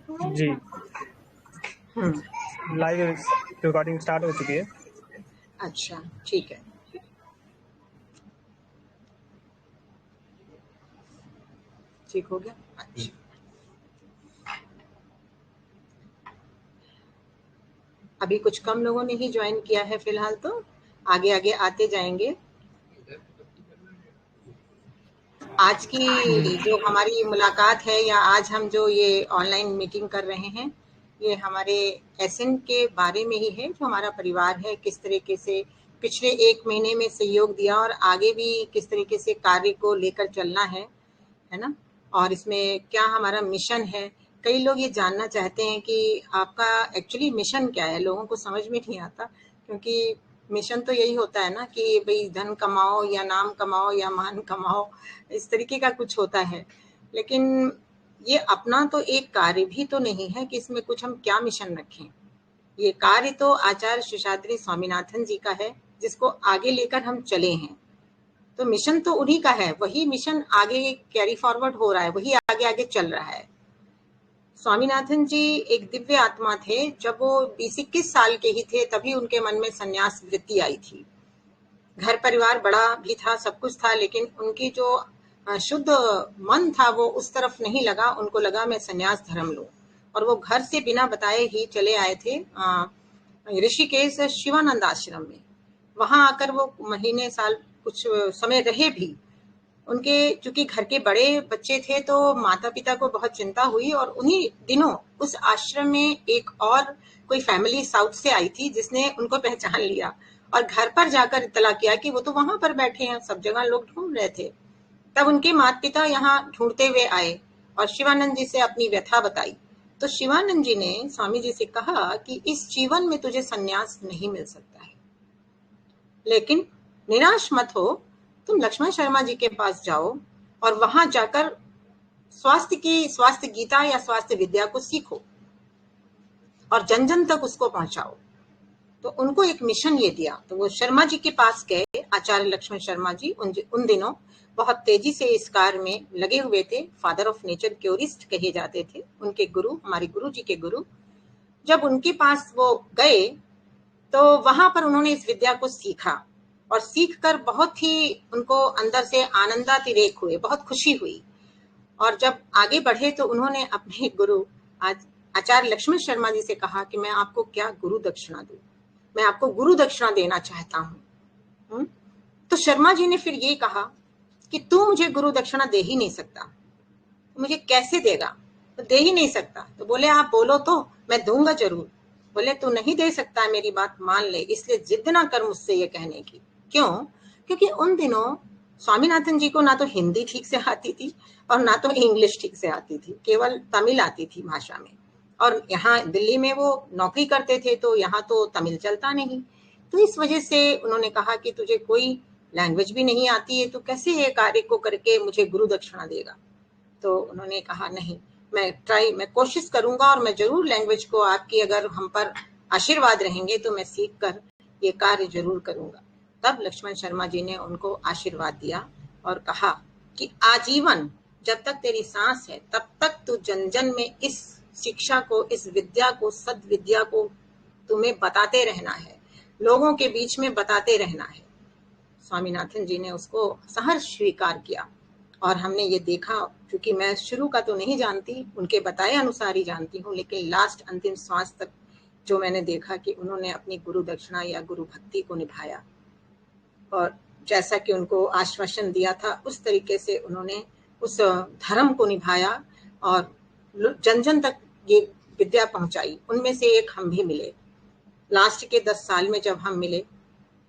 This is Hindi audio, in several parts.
जी, हम्म। लाइव रिकॉर्डिंग स्टार्ट हो चुकी है। अच्छा, ठीक है। ठीक हो गया। अच्छा, अभी कुछ कम लोगों ने ही ज्वाइन किया है फिलहाल, तो आगे आगे आते जाएंगे। आज की जो हमारी मुलाकात है, या आज हम जो ये ऑनलाइन मीटिंग कर रहे हैं, ये हमारे एसएन के बारे में ही है। जो हमारा परिवार है, किस तरीके से पिछले 1 महीने में सहयोग दिया और आगे भी किस तरीके से कार्य को लेकर चलना है ना। और इसमें क्या हमारा मिशन है। कई लोग ये जानना चाहते हैं कि आपका एक्चुअली मिशन क्या है। लोगों को समझ में नहीं आता, क्योंकि मिशन तो यही होता है ना कि भाई धन कमाओ या नाम कमाओ या मान कमाओ, इस तरीके का कुछ होता है। लेकिन ये अपना तो एक कार्य भी तो नहीं है कि इसमें कुछ हम क्या मिशन रखें। ये कार्य तो आचार्य शेषाद्री स्वामीनाथन जी का है, जिसको आगे लेकर हम चले हैं। तो मिशन तो उन्हीं का है, वही मिशन आगे कैरी फॉरवर्ड हो रहा है, वही आगे आगे चल रहा है। स्वामीनाथन जी एक दिव्य आत्मा थे। जब वो 20-21 साल के ही थे, तभी उनके मन में संन्यास वृत्ति आई थी। घर परिवार बड़ा भी था, सब कुछ था, लेकिन उनकी जो शुद्ध मन था वो उस तरफ नहीं लगा। उनको लगा मैं संन्यास धर्म लूं, और वो घर से बिना बताए ही चले आए थे ऋषिकेश शिवानंद आश्रम में। वहां आकर वो महीने साल कुछ समय रहे भी। उनके चूंकि घर के बड़े बच्चे थे, तो माता पिता को बहुत चिंता हुई, और उन्हीं दिनों उस आश्रम में एक और कोई फैमिली साउथ से आई थी, जिसने उनको पहचान लिया और घर पर जाकर इत्तला किया कि वो तो वहां पर बैठे हैं, सब जगह लोग ढूंढ रहे थे। तब उनके माता पिता यहाँ ढूंढते हुए आए और शिवानंद जी से अपनी व्यथा बताई। तो शिवानंद जी ने स्वामी जी से कहा कि इस जीवन में तुझे संन्यास नहीं मिल सकता है, लेकिन निराश मत हो। तुम लक्ष्मण शर्मा जी के पास जाओ और वहां जाकर स्वास्थ्य गीता या स्वास्थ्य विद्या को सीखो और जन जन तक उसको पहुंचाओ। तो उनको एक मिशन ये दिया। तो वो शर्मा जी के पास गए, आचार्य लक्ष्मण शर्मा जी। उन दिनों बहुत तेजी से इस कार्य में लगे हुए थे। फादर ऑफ नेचर क्योरिस्ट कहे जाते थे उनके गुरु, हमारे गुरु जी के गुरु। जब उनके पास वो गए, तो वहां पर उन्होंने इस विद्या को सीखा, और सीख कर बहुत ही उनको अंदर से आनंदातिरेक हुए, बहुत खुशी हुई। और जब आगे बढ़े, तो उन्होंने अपने गुरु आचार्य लक्ष्मण शर्मा जी से कहा कि मैं आपको क्या गुरु दक्षिणा दूं, मैं आपको गुरु दक्षिणा देना चाहता हूं। तो शर्मा जी ने फिर ये कहा कि तू मुझे गुरु दक्षिणा दे ही नहीं सकता, तो मुझे कैसे देगा, तो दे ही नहीं सकता। तो बोले आप बोलो तो मैं दूंगा जरूर। बोले तू नहीं दे सकता, मेरी बात मान ले, इसलिए जिद ना कर मुझसे ये कहने की। क्यों? क्योंकि उन दिनों स्वामीनाथन जी को ना तो हिंदी ठीक से आती थी और ना तो इंग्लिश ठीक से आती थी, केवल तमिल आती थी भाषा में। और यहाँ दिल्ली में वो नौकरी करते थे, तो यहाँ तो तमिल चलता नहीं। तो इस वजह से उन्होंने कहा कि तुझे कोई लैंग्वेज भी नहीं आती है, तो कैसे ये कार्य को करके मुझे गुरु दक्षिणा देगा। तो उन्होंने कहा नहीं, मैं कोशिश करूंगा, और मैं जरूर लैंग्वेज को, आपकी अगर हम पर आशीर्वाद रहेंगे तो मैं सीख कर ये कार्य जरूर करूंगा। तब लक्ष्मण शर्मा जी ने उनको आशीर्वाद दिया और कहा कि आजीवन जब तक तेरी सांस है, तब तक तू जन जन में इस शिक्षा को, इस विद्या को, सद विद्या को तुम्हें बताते रहना है, लोगों के बीच में बताते रहना है। स्वामीनाथन जी ने उसको सहर्ष स्वीकार किया। और हमने ये देखा, क्योंकि मैं शुरू का तो नहीं जानती, उनके बताए अनुसार ही जानती हूँ, लेकिन लास्ट अंतिम श्वास तक जो मैंने देखा कि उन्होंने अपनी गुरु दक्षिणा या गुरु भक्ति को निभाया, और जैसा कि उनको आश्वासन दिया था उस तरीके से उन्होंने उस धर्म को निभाया और जन जन तक ये विद्या पहुंचाई। उनमें से एक हम भी मिले लास्ट के 10 साल में। जब हम मिले,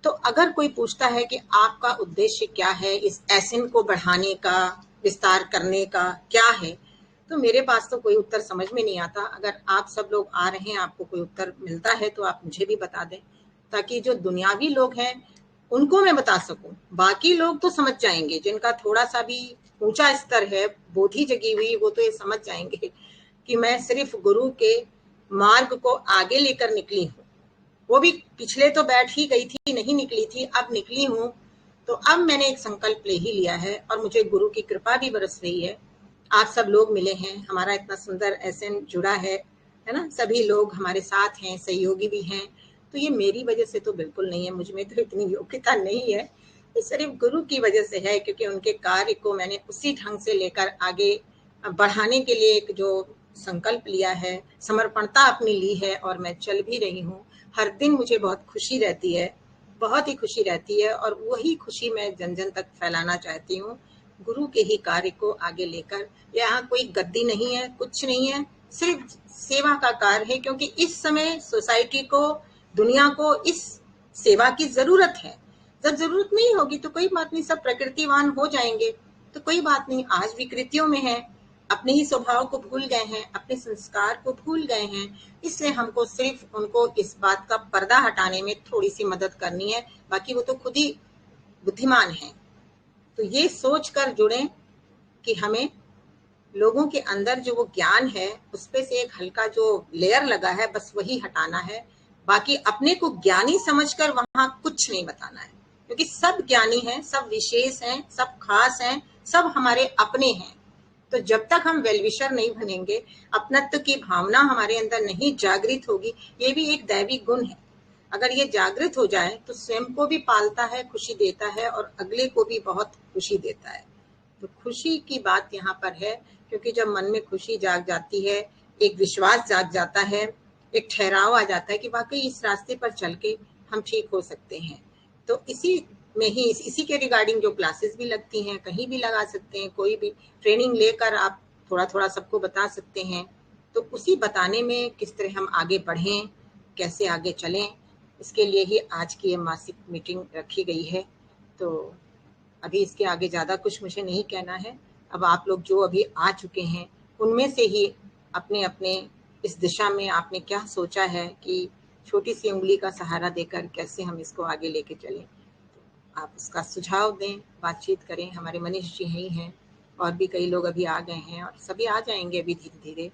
तो अगर कोई पूछता है कि आपका उद्देश्य क्या है, इस एसएन को बढ़ाने का, विस्तार करने का क्या है, तो मेरे पास तो कोई उत्तर समझ में नहीं आता। अगर आप सब लोग आ रहे हैं, आपको कोई उत्तर मिलता है तो आप मुझे भी बता दें, ताकि जो दुनियावी लोग हैं उनको मैं बता सकूं। बाकी लोग तो समझ जाएंगे, जिनका थोड़ा सा भी ऊंचा स्तर है, बोधि जगी हुई, वो तो ये समझ जाएंगे कि मैं सिर्फ गुरु के मार्ग को आगे लेकर निकली हूँ। वो भी पिछले तो बैठ ही गई थी, नहीं निकली थी, अब निकली हूँ। तो अब मैंने एक संकल्प ले ही लिया है, और मुझे गुरु की कृपा भी बरस रही है। आप सब लोग मिले हैं, हमारा इतना सुंदर एसएन जुड़ा है ना? सभी लोग हमारे साथ हैं, सहयोगी भी हैं। तो ये मेरी वजह से तो बिल्कुल नहीं है, मुझ में तो इतनी योग्यता नहीं है। ये सिर्फ गुरु की वजह से है, क्योंकि उनके कार्य को मैंने उसी ढंग से लेकर आगे बढ़ाने के लिए एक जो संकल्प लिया है, समर्पणता अपनी ली है, और मैं चल भी रही हूँ। हर दिन मुझे बहुत खुशी रहती है, बहुत ही खुशी रहती है, और वही खुशी मैं जन जन तक फैलाना चाहती हूँ, गुरु के ही कार्य को आगे लेकर। यहाँ कोई गद्दी नहीं है, कुछ नहीं है, सिर्फ सेवा का कार्य है, क्योंकि इस समय सोसाइटी को, दुनिया को इस सेवा की जरूरत है। जब जरूरत नहीं होगी तो कोई बात नहीं, सब प्रकृतिवान हो जाएंगे, तो कोई बात नहीं। आज विकृतियों में है, अपने ही स्वभाव को भूल गए हैं, अपने संस्कार को भूल गए हैं, इसलिए हमको सिर्फ उनको इस बात का पर्दा हटाने में थोड़ी सी मदद करनी है, बाकी वो तो खुद ही बुद्धिमान है। तो ये सोच कर जुड़े कि हमें लोगों के अंदर जो वो ज्ञान है, उस पे से एक हल्का जो लेयर लगा है, बस वही हटाना है। बाकी अपने को ज्ञानी समझकर वहां कुछ नहीं बताना है, क्योंकि सब ज्ञानी हैं, सब विशेष हैं, सब खास हैं, सब हमारे अपने हैं। तो जब तक हम वेलविशर नहीं बनेंगे, अपनत्व की भावना हमारे अंदर नहीं जागृत होगी, ये भी एक दैवी गुण है। अगर ये जागृत हो जाए तो स्वयं को भी पालता है, खुशी देता है, और अगले को भी बहुत खुशी देता है। तो खुशी की बात यहाँ पर है, क्योंकि जब मन में खुशी जाग जाती है, एक विश्वास जाग जाता है, एक ठहराव आ जाता है कि वाकई इस रास्ते पर चल के हम ठीक हो सकते हैं। तो इसी में ही, इसी के रिगार्डिंग जो क्लासेस भी लगती हैं, कहीं भी लगा सकते हैं, कोई भी ट्रेनिंग लेकर आप थोड़ा थोड़ा सबको बता सकते हैं। तो उसी बताने में किस तरह हम आगे बढ़ें, कैसे आगे चलें, इसके लिए ही आज की ये मासिक मीटिंग रखी गई है। तो अभी इसके आगे ज़्यादा कुछ मुझे नहीं कहना है। अब आप लोग जो अभी आ चुके हैं, उनमें से ही अपने अपने इस दिशा में आपने क्या सोचा है कि छोटी सी उंगली का सहारा देकर कैसे हम इसको आगे लेके चलें, तो आप उसका सुझाव दें, बातचीत करें। हमारे मनीष जी ही हैं, और भी कई लोग अभी आ गए हैं, और सभी आ जाएंगे अभी धीरे धीरे।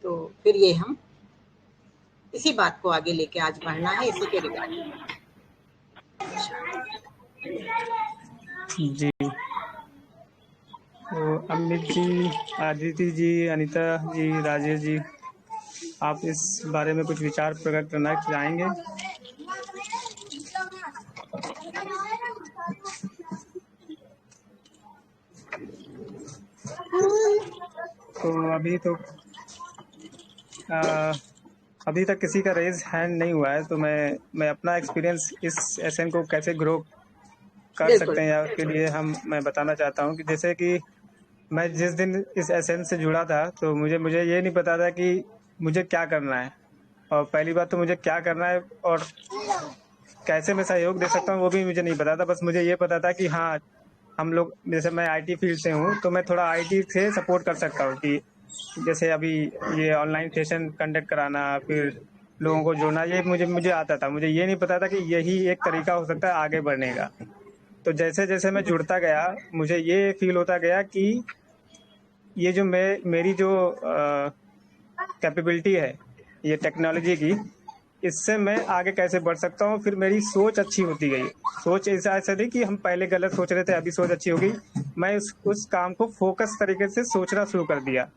तो फिर ये हम इसी बात को आगे लेके आज बढ़ना है, इसी के रिगार्डिंग। जी, तो अमित जी, आदिति जी, अनीता जी, राजेश जी, आप इस बारे में कुछ विचार प्रकट करना चाहेंगे? तो अभी तक किसी का रेज हैंड नहीं हुआ है, तो मैं अपना एक्सपीरियंस इस एसएन को कैसे ग्रो कर सकते हैं या उसके लिए मैं बताना चाहता हूँ कि जैसे कि मैं जिस दिन इस एसएन से जुड़ा था, तो मुझे ये नहीं पता था कि मुझे क्या करना है, और पहली बात तो मुझे क्या करना है और कैसे मैं सहयोग दे सकता हूँ वो भी मुझे नहीं पता था। बस मुझे ये पता था कि हाँ, हम लोग, जैसे मैं आईटी फील्ड से हूँ, तो मैं थोड़ा आईटी से सपोर्ट कर सकता हूँ कि जैसे अभी ये ऑनलाइन सेशन कंडक्ट कराना, फिर लोगों को जोड़ना, ये मुझे आता था। मुझे ये नहीं पता था कि यही एक तरीका हो सकता है आगे बढ़ने का। तो जैसे जैसे मैं जुड़ता गया, मुझे ये फील होता गया कि ये जो मेरी जो कैपेबिलिटी है ये टेक्नोलॉजी की, इससे मैं आगे कैसे बढ़ सकता हूँ। फिर मेरी सोच अच्छी होती गई। सोच ऐसा नहीं कि हम पहले गलत सोच रहे थे, अभी सोच अच्छी हो गई। मैं उस काम को फोकस तरीके से सोचना शुरू कर दिया।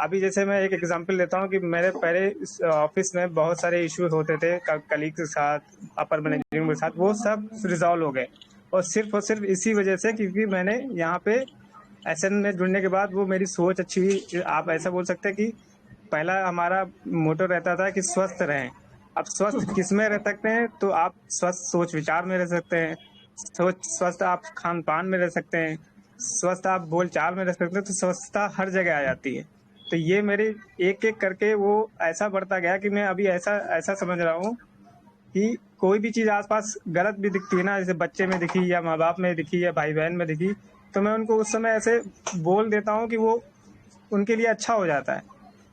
अभी जैसे मैं एक एग्जांपल लेता हूँ कि मेरे पहले ऑफिस में बहुत सारे इश्यू होते थे कलीग के साथ, अपर मैनेजमेंट के साथ, वो सब रिजॉल्व हो गए, और सिर्फ इसी वजह से क्योंकि मैंने यहाँ पे एसएन में जुड़ने के बाद वो मेरी सोच अच्छी हुई। आप ऐसा बोल सकते हैं कि पहला हमारा मोटो रहता था कि स्वस्थ रहें। अब स्वस्थ किस में रह सकते हैं, तो आप स्वस्थ सोच विचार में रह सकते हैं, स्वस्थ आप खान पान में रह सकते हैं, स्वस्थ आप बोल चाल में रह सकते हैं। तो स्वस्थता हर जगह आ जाती है। तो ये मेरे एक एक करके वो ऐसा बढ़ता गया कि मैं अभी ऐसा समझ रहा हूँ कि कोई भी चीज़ आसपास गलत भी दिखती है ना, जैसे बच्चे में दिखी या माँ बाप में दिखी या भाई बहन में दिखी, तो मैं उनको उस समय ऐसे बोल देता हूँ कि वो उनके लिए अच्छा हो जाता है,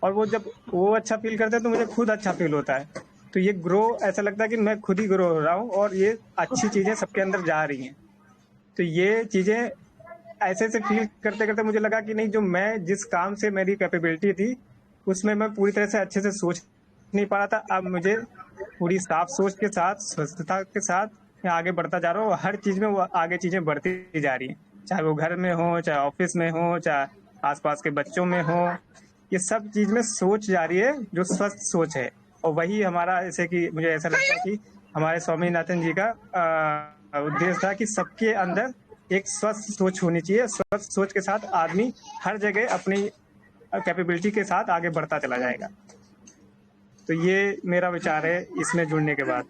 और वो जब वो अच्छा फील करते हैं तो मुझे खुद अच्छा फील होता है। तो ये ग्रो, ऐसा लगता है कि मैं खुद ही ग्रो हो रहा हूँ, और ये अच्छी चीज़ें सबके अंदर जा रही हैं। तो ये चीज़ें ऐसे से फील करते करते मुझे लगा कि नहीं, जो मैं जिस काम से मेरी कैपेबिलिटी थी उसमें मैं पूरी तरह से अच्छे से सोच नहीं पा रहा था। अब मुझे पूरी साफ सोच के साथ, स्वस्थता के साथ मैं आगे बढ़ता जा रहा हूँ। हर चीज़ में वो आगे चीज़ें बढ़ती जा रही हैं, चाहे वो घर में हो, चाहे ऑफिस में हो, चाहे आसपास के बच्चों में हो, ये सब चीज में सोच जा रही है जो स्वस्थ सोच है। और वही हमारा, जैसे कि मुझे ऐसा लगता है कि हमारे स्वामीनाथन जी का उद्देश्य था कि सबके अंदर एक स्वस्थ सोच होनी चाहिए। स्वस्थ सोच के साथ आदमी हर जगह अपनी कैपेबिलिटी के साथ आगे बढ़ता चला जाएगा। तो ये मेरा विचार है इसमें जुड़ने के बाद।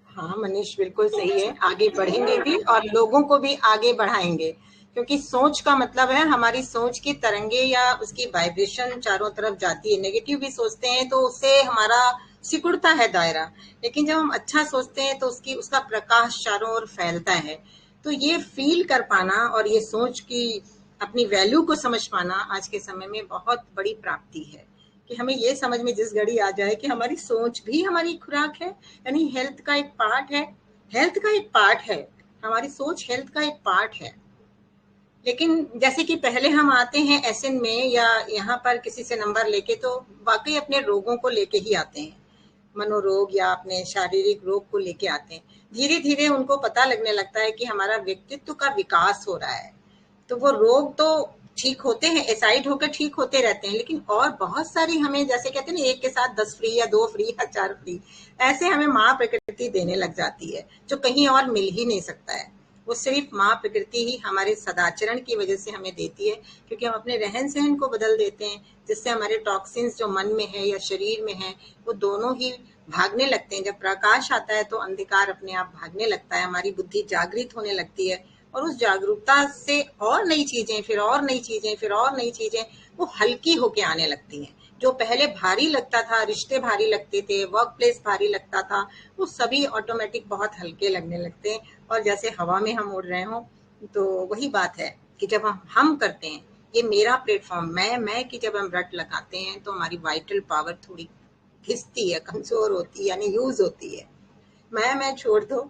हाँ मनीष, बिल्कुल सही है। आगे बढ़ेंगे भी और लोगों को भी आगे बढ़ाएंगे, क्योंकि सोच का मतलब है हमारी सोच की तरंगे या उसकी वाइब्रेशन चारों तरफ जाती है। नेगेटिव भी सोचते हैं तो उससे हमारा सिकुड़ता है दायरा, लेकिन जब हम अच्छा सोचते हैं तो उसका प्रकाश चारों ओर फैलता है। तो ये फील कर पाना और ये सोच की अपनी वैल्यू को समझ पाना आज के समय में बहुत बड़ी प्राप्ति है, कि हमें ये समझ में जिस घड़ी आ जाए कि हमारी सोच भी हमारी खुराक है, यानी हेल्थ का एक पार्ट है। हेल्थ का एक पार्ट है, हमारी सोच हेल्थ का एक पार्ट है। लेकिन जैसे कि पहले हम आते हैं एसएन में या यहाँ पर किसी से नंबर लेके, तो वाकई अपने रोगों को लेके ही आते हैं, मनोरोग या अपने शारीरिक रोग को लेके आते हैं। धीरे धीरे उनको पता लगने लगता है कि हमारा व्यक्तित्व का विकास हो रहा है, तो वो रोग तो ठीक होते हैं, एसाइड होकर ठीक होते रहते हैं, लेकिन और बहुत सारी हमें, जैसे कहते हैं ना, एक के साथ 10 फ्री या 2 फ्री या 4 फ्री, ऐसे हमें माँ प्रकृति देने लग जाती है, जो कहीं और मिल ही नहीं सकता है। वो सिर्फ माँ प्रकृति ही हमारे सदाचरण की वजह से हमें देती है, क्योंकि हम अपने रहन सहन को बदल देते हैं, जिससे हमारे टॉक्सिन्स जो मन में है या शरीर में है वो दोनों ही भागने लगते हैं। जब प्रकाश आता है तो अंधकार अपने आप भागने लगता है, हमारी बुद्धि जागृत होने लगती है, और उस जागरूकता से और नई चीजें, फिर और नई चीजें, फिर और नई चीजें वो हल्की होके आने लगती हैं। जो पहले भारी लगता था, रिश्ते भारी लगते थे, वर्क प्लेस भारी लगता था, वो सभी ऑटोमेटिक बहुत हल्के लगने लगते हैं, और जैसे हवा में हम उड़ रहे हों। तो वही बात है कि जब हम करते हैं ये मेरा प्लेटफॉर्म, मैं की जब हम रट लगाते हैं तो हमारी वाइटल पावर थोड़ी घिसती है, कमजोर होती है, यानी यूज होती है। मैं छोड़ दो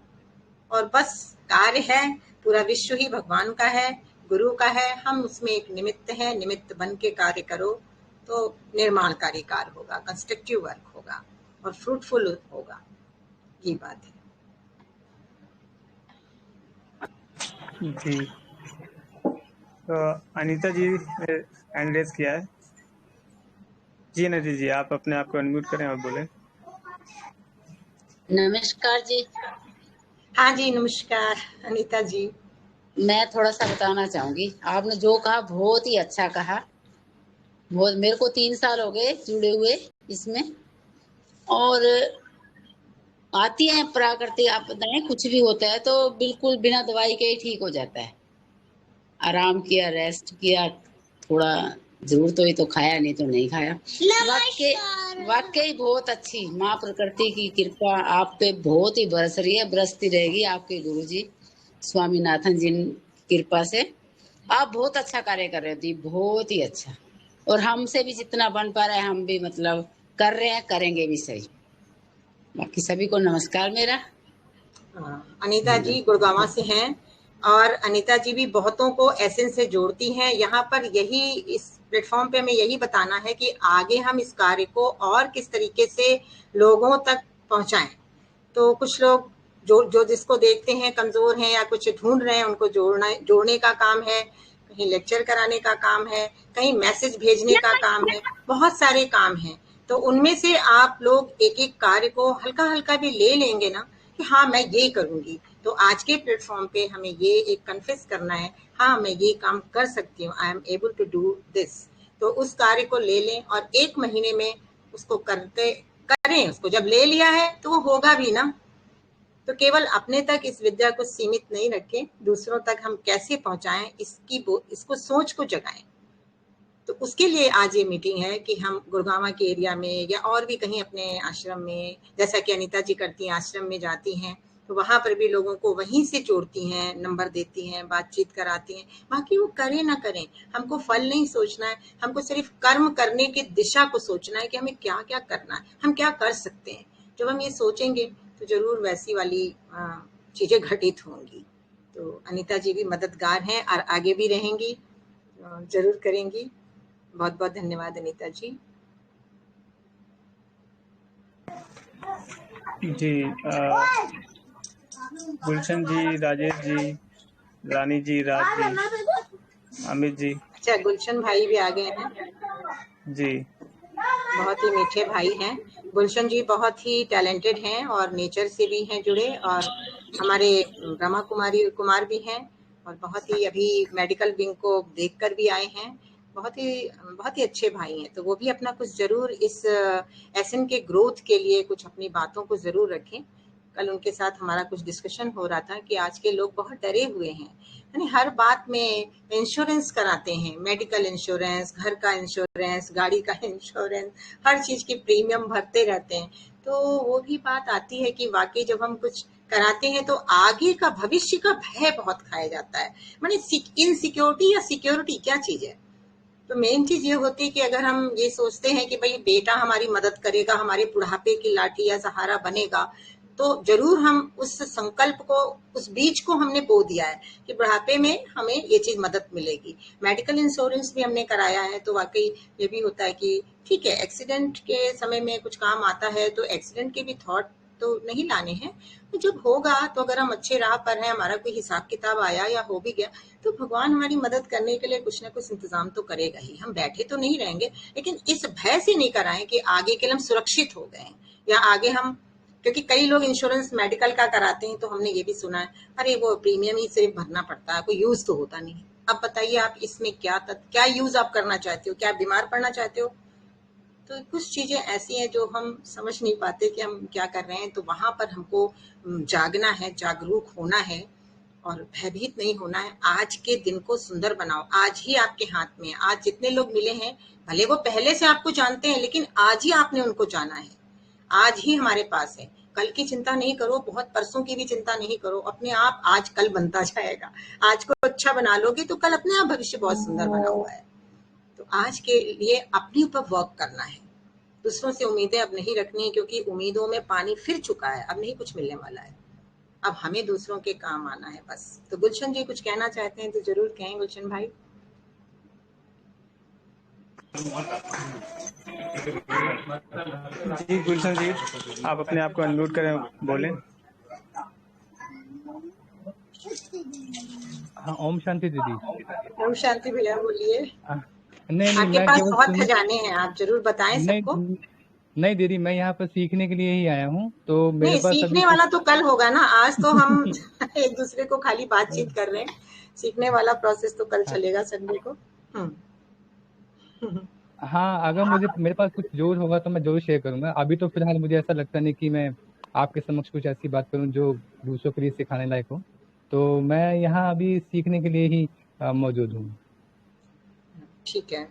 और बस कार्य है, पूरा विश्व ही भगवान का है, गुरु का है, हम उसमें एक निमित्त है, निमित्त बन के कार्य करो तो निर्माणकारी कार्य होगा, कंस्ट्रक्टिव वर्क होगा और फ्रूटफुल होगा। ये बात है। जी, तो अनीता जी ने हैंड रेज किया है। जी अनीता जी, आप अपने आप को अनम्यूट करें और बोलें। नमस्कार जी। हाँ जी, नमस्कार अनीता जी। मैं थोड़ा सा बताना चाहूंगी, आपने जो कहा बहुत ही अच्छा कहा। बहुत, मेरे को 3 साल हो गए जुड़े हुए इसमें, और आती है प्राकृतिक आपदाएं, कुछ भी होता है तो बिल्कुल बिना दवाई के ही ठीक हो जाता है। आराम किया, रेस्ट किया, थोड़ा जरूरत हुई तो खाया, नहीं तो नहीं खाया। वाकई बहुत अच्छी माँ प्रकृति की कृपा आप पे बहुत ही बरस रही है, बरसती रहेगी आपके गुरुजी स्वामीनाथन जी की कृपा से। आप बहुत अच्छा कार्य कर रहे हो दी, बहुत ही अच्छा। और हमसे भी जितना बन पा रहा है हम भी मतलब कर रहे हैं, करेंगे भी सही। बाकी सभी को नमस्कार मेरा। अनीता जी गुड़गांव से हैं, और अनीता जी भी बहुतों को एसेंस से जोड़ती हैं। यहाँ पर यही, इस प्लेटफॉर्म पे हमें यही बताना है कि आगे हम इस कार्य को और किस तरीके से लोगों तक पहुंचाएं। तो कुछ लोग जो जिसको देखते हैं कमजोर हैं या कुछ ढूंढ रहे हैं, उनको जोड़ने का काम है, कहीं लेक्चर कराने का काम है, कहीं मैसेज भेजने का काम है, बहुत सारे काम हैं। तो उनमें से आप लोग एक एक कार्य को हल्का हल्का भी ले लेंगे ना, कि हाँ मैं ये करूंगी, तो आज के प्लेटफॉर्म पे हमें ये एक कन्फेस करना है, हाँ मैं ये काम कर सकती हूँ, I am able to do this. तो उस कार्य को ले लें और 1 महीने में उसको करें। उसको जब ले लिया है तो वो होगा भी ना। तो केवल अपने तक इस विद्या को सीमित नहीं रखें, दूसरों तक हम कैसे पहुंचाएं इसको सोच को जगाएं। तो उसके लिए आज ये मीटिंग है कि हम गुड़गांव के एरिया में या और भी कहीं अपने आश्रम में, जैसा कि अनीता जी करती हैं, आश्रम में जाती हैं तो वहां पर भी लोगों को वहीं से जोड़ती हैं, नंबर देती हैं, बातचीत कराती हैं। बाकी वो करें ना करें, हमको फल नहीं सोचना है, हमको सिर्फ कर्म करने की दिशा को सोचना है कि हमें क्या क्या करना है, हम क्या कर सकते हैं। जब हम ये सोचेंगे तो जरूर वैसी वाली चीजें घटित होंगी। तो अनीता जी भी मददगार हैं और आगे भी रहेंगी, जरूर करेंगी। बहुत बहुत धन्यवाद अनीता जी। जी, गुलशन जी, राजेश जी, रानी जी, राज जी, अमित जी। अच्छा, गुलशन भाई भी आ गए हैं। जी। बहुत ही मीठे भाई हैं। गुलशन जी बहुत ही टैलेंटेड हैं और नेचर से भी हैं जुड़े, और हमारे ब्रह्मा कुमार भी हैं, और बहुत ही अभी मेडिकल विंग को देखकर भी आए हैं। बहुत ही अच्छे भाई हैं। तो वो भी अपना कुछ ज़रूर इस एसएन के ग्रोथ के लिए कुछ अपनी बातों को ज़रूर रखें। कल उनके साथ हमारा कुछ डिस्कशन हो रहा था कि आज के लोग बहुत डरे हुए हैं, यानी हर बात में इंश्योरेंस कराते हैं, मेडिकल इंश्योरेंस, घर का इंश्योरेंस, गाड़ी का इंश्योरेंस, हर चीज की प्रीमियम भरते रहते हैं। तो वो भी बात आती है कि वाकई जब हम कुछ कराते हैं तो आगे का भविष्य का भय बहुत खाया जाता है। माने इनसिक्योरिटी या सिक्योरिटी क्या चीज है? तो मेन चीज ये होती है कि अगर हम ये सोचते हैं कि भाई बेटा हमारी मदद करेगा, हमारे बुढ़ापे की लाठी या सहारा बनेगा, तो जरूर हम उस संकल्प को, उस बीज को हमने बो दिया है कि बुढ़ापे में हमें ये चीज मदद मिलेगी। मेडिकल इंश्योरेंस भी हमने कराया है, तो वाकई ये भी होता है कि ठीक है, एक्सीडेंट के समय में कुछ काम आता है, तो एक्सीडेंट के भी थॉट तो नहीं लाने हैं। तो जब होगा तो अगर हम अच्छे राह पर हैं, हमारा कोई हिसाब किताब आया या हो भी गया, तो भगवान हमारी मदद करने के लिए कुछ ना कुछ इंतजाम तो करेगा ही। हम बैठे तो नहीं रहेंगे, लेकिन इस भय से नहीं कराएं कि आगे के लिए हम सुरक्षित हो गए या आगे हम, क्योंकि कई लोग इंश्योरेंस मेडिकल का कराते हैं तो हमने ये भी सुना है, अरे वो प्रीमियम ही सिर्फ भरना पड़ता है, कोई यूज तो होता नहीं। अब बताइए आप इसमें क्या यूज आप करना चाहते हो? क्या आप बीमार पड़ना चाहते हो? तो कुछ चीजें ऐसी हैं जो हम समझ नहीं पाते कि हम क्या कर रहे हैं। तो वहां पर हमको जागना है, जागरूक होना है और भयभीत नहीं होना है। आज के दिन को सुंदर बनाओ, आज ही आपके हाथ में है। आज जितने लोग मिले हैं, भले वो पहले से आपको जानते हैं, लेकिन आज ही आपने उनको जाना है, आज ही हमारे पास है। कल की चिंता नहीं करो, बहुत परसों की भी चिंता नहीं करो, अपने आप आज कल बनता जाएगा। आज को अच्छा बना लोगे तो कल अपने आप भविष्य बहुत सुंदर बना हुआ है। तो आज के लिए अपने ऊपर वर्क करना है, दूसरों से उम्मीदें अब नहीं रखनी है, क्योंकि उम्मीदों में पानी फिर चुका है, अब नहीं कुछ मिलने वाला है। अब हमें दूसरों के काम आना है बस। तो गुलशन जी कुछ कहना चाहते हैं तो जरूर कहें, गुलशन भाई। जी गुलशन जी, आप अपने आप को अनम्यूट करें, बोलें। हाँ, ओम शांति दीदी। ओम शांति भैया, बोलिए। नहीं नहीं, आपके मैं पास केवल बहुत खजाने हैं, आप जरूर बताएं सबको। नहीं नहीं दीदी, मैं यहाँ पर सीखने के लिए ही आया हूँ, तो मेरे नहीं, पास अभी सीखने कुछ वाला तो कल होगा ना, आज तो हम एक दूसरे को खाली बातचीत कर रहे हैं। सीखने वाला प्रोसेस तो कल हाँ, चलेगा संडे को। हाँ, अगर मुझे मेरे पास कुछ जोर होगा तो मैं जरूर शेयर करूंगा। अभी तो फिलहाल मुझे ऐसा लगता नहीं कि मैं आपके समक्ष कुछ ऐसी बात करूं जो दूसरों के लिए सिखाने लायक हो। तो मैं यहाँ अभी सीखने के लिए ही मौजूद हूँ। ठीक है,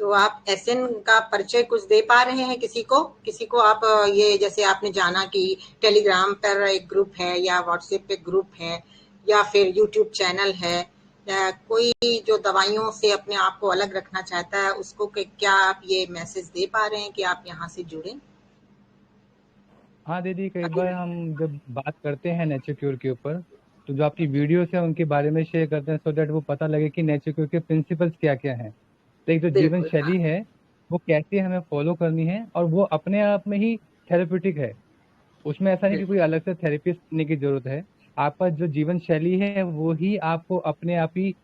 तो आप एसएन का परिचय कुछ दे पा रहे हैं किसी को आप ये जैसे आपने जाना कि टेलीग्राम पर एक ग्रुप है या व्हाट्सएप पे ग्रुप है या फिर यूट्यूब चैनल है, या कोई जो दवाइयों से अपने आप को अलग रखना चाहता है उसको क्या आप ये मैसेज दे पा रहे हैं कि आप यहाँ से जुड़ें? हाँ दीदी, कई अभी बार हम जब बात करते हैं नेचर क्योर के ऊपर, तो जो आपकी वीडियोस है उनके बारे में शेयर करते हैं, सो दैट वो पता लगे कि नेचर क्योर के प्रिंसिपल्स क्या क्या हैं। तो एक जो जीवन बिल्कुल, हाँ। शैली है वो कैसे हमें फॉलो करनी है, और वो अपने आप में ही थेरेप्यूटिक है। उसमें ऐसा नहीं कि कोई बिल्कुल, अलग से थेरेपिस्ट करने की जरूरत है। आपका जो जीवन शैली है वो ही आपको अपने आप ही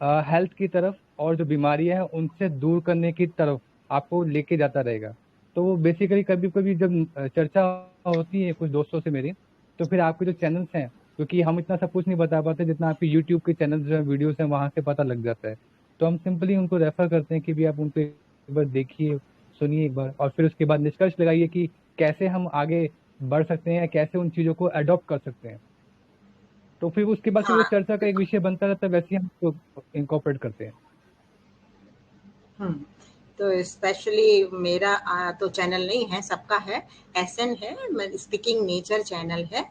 हेल्थ की तरफ और जो बीमारियां हैं उनसे दूर करने की तरफ आपको लेके जाता रहेगा। तो वो बेसिकली कभी कभी जब चर्चा होती है कुछ दोस्तों से मेरी, तो फिर आपके जो चैनल्स हैं, क्योंकि हम इतना सब कुछ नहीं बता पाते जितना आपके यूट्यूब के चैनल्स जो है, वीडियोस हैं, वहां से पता लग जाता है। तो हम सिंपली उनको रेफर करते हैं कि भी आप उनको एक बार देखिए, सुनिए एक बार, और फिर उसके बाद निष्कर्ष लगाइए कि कैसे हम आगे बढ़ सकते हैं या कैसे उन चीज़ों को अडॉप्ट कर सकते हैं। तो फिर उसके बाद फिर वो हाँ, चर्चा का एक बिल्कुल। विषय बनता रहता है, वैसे ही हम उसको इनकॉर्पोरेट करते हैं। हम्म, तो स्पेशली मेरा तो चैनल नहीं है, सबका है, एसएन है, स्पीकिंग नेचर चैनल है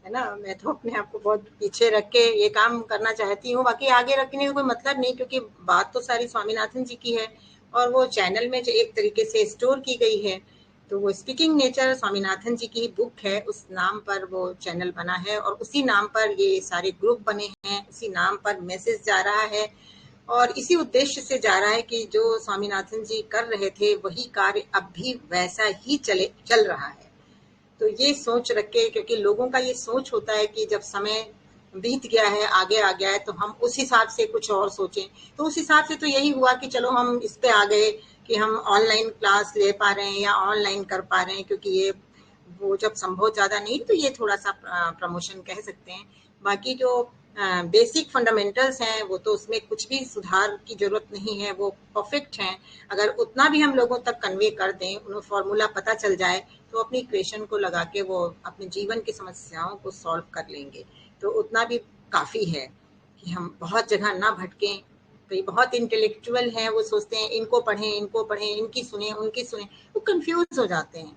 ना। मैं तो अपने आप को बहुत पीछे रख के ये काम करना चाहती हूँ, बाकी आगे रखने का कोई मतलब नहीं, क्योंकि बात तो सारी स्वामीनाथन जी की है और वो चैनल में जो एक तरीके से स्टोर की गई है। तो वो स्पीकिंग नेचर स्वामीनाथन जी की बुक है, उस नाम पर वो चैनल बना है और उसी नाम पर ये सारे ग्रुप बने हैं, उसी नाम पर मैसेज जा रहा है और इसी उद्देश्य से जा रहा है कि जो स्वामीनाथन जी कर रहे थे वही कार्य अब भी वैसा ही चल रहा है। तो ये सोच रख के, क्योंकि लोगों का ये सोच होता है कि जब समय बीत गया है, आगे आ गया है, तो हम उस हिसाब से कुछ और सोचें। तो उस हिसाब से तो यही हुआ कि चलो हम इस पे आ गए कि हम ऑनलाइन क्लास ले पा रहे हैं या ऑनलाइन कर पा रहे हैं, क्योंकि ये वो जब संभव ज्यादा नहीं तो ये थोड़ा सा प्रमोशन कह सकते हैं। बाकी जो बेसिक फंडामेंटल्स हैं वो तो उसमें कुछ भी सुधार की जरूरत नहीं है, वो परफेक्ट हैं। अगर उतना भी हम लोगों तक कन्वे कर दें, उन्हें फॉर्मूला पता चल जाए, तो अपनी इक्वेशन को लगा के वो अपने जीवन की समस्याओं को सॉल्व कर लेंगे। तो उतना भी काफी है कि हम बहुत जगह ना भटकें। कई बहुत इंटेलेक्चुअल हैं, वो सोचते हैं इनको पढ़ें, इनकी सुने, उनकी सुने, वो कंफ्यूज हो जाते हैं।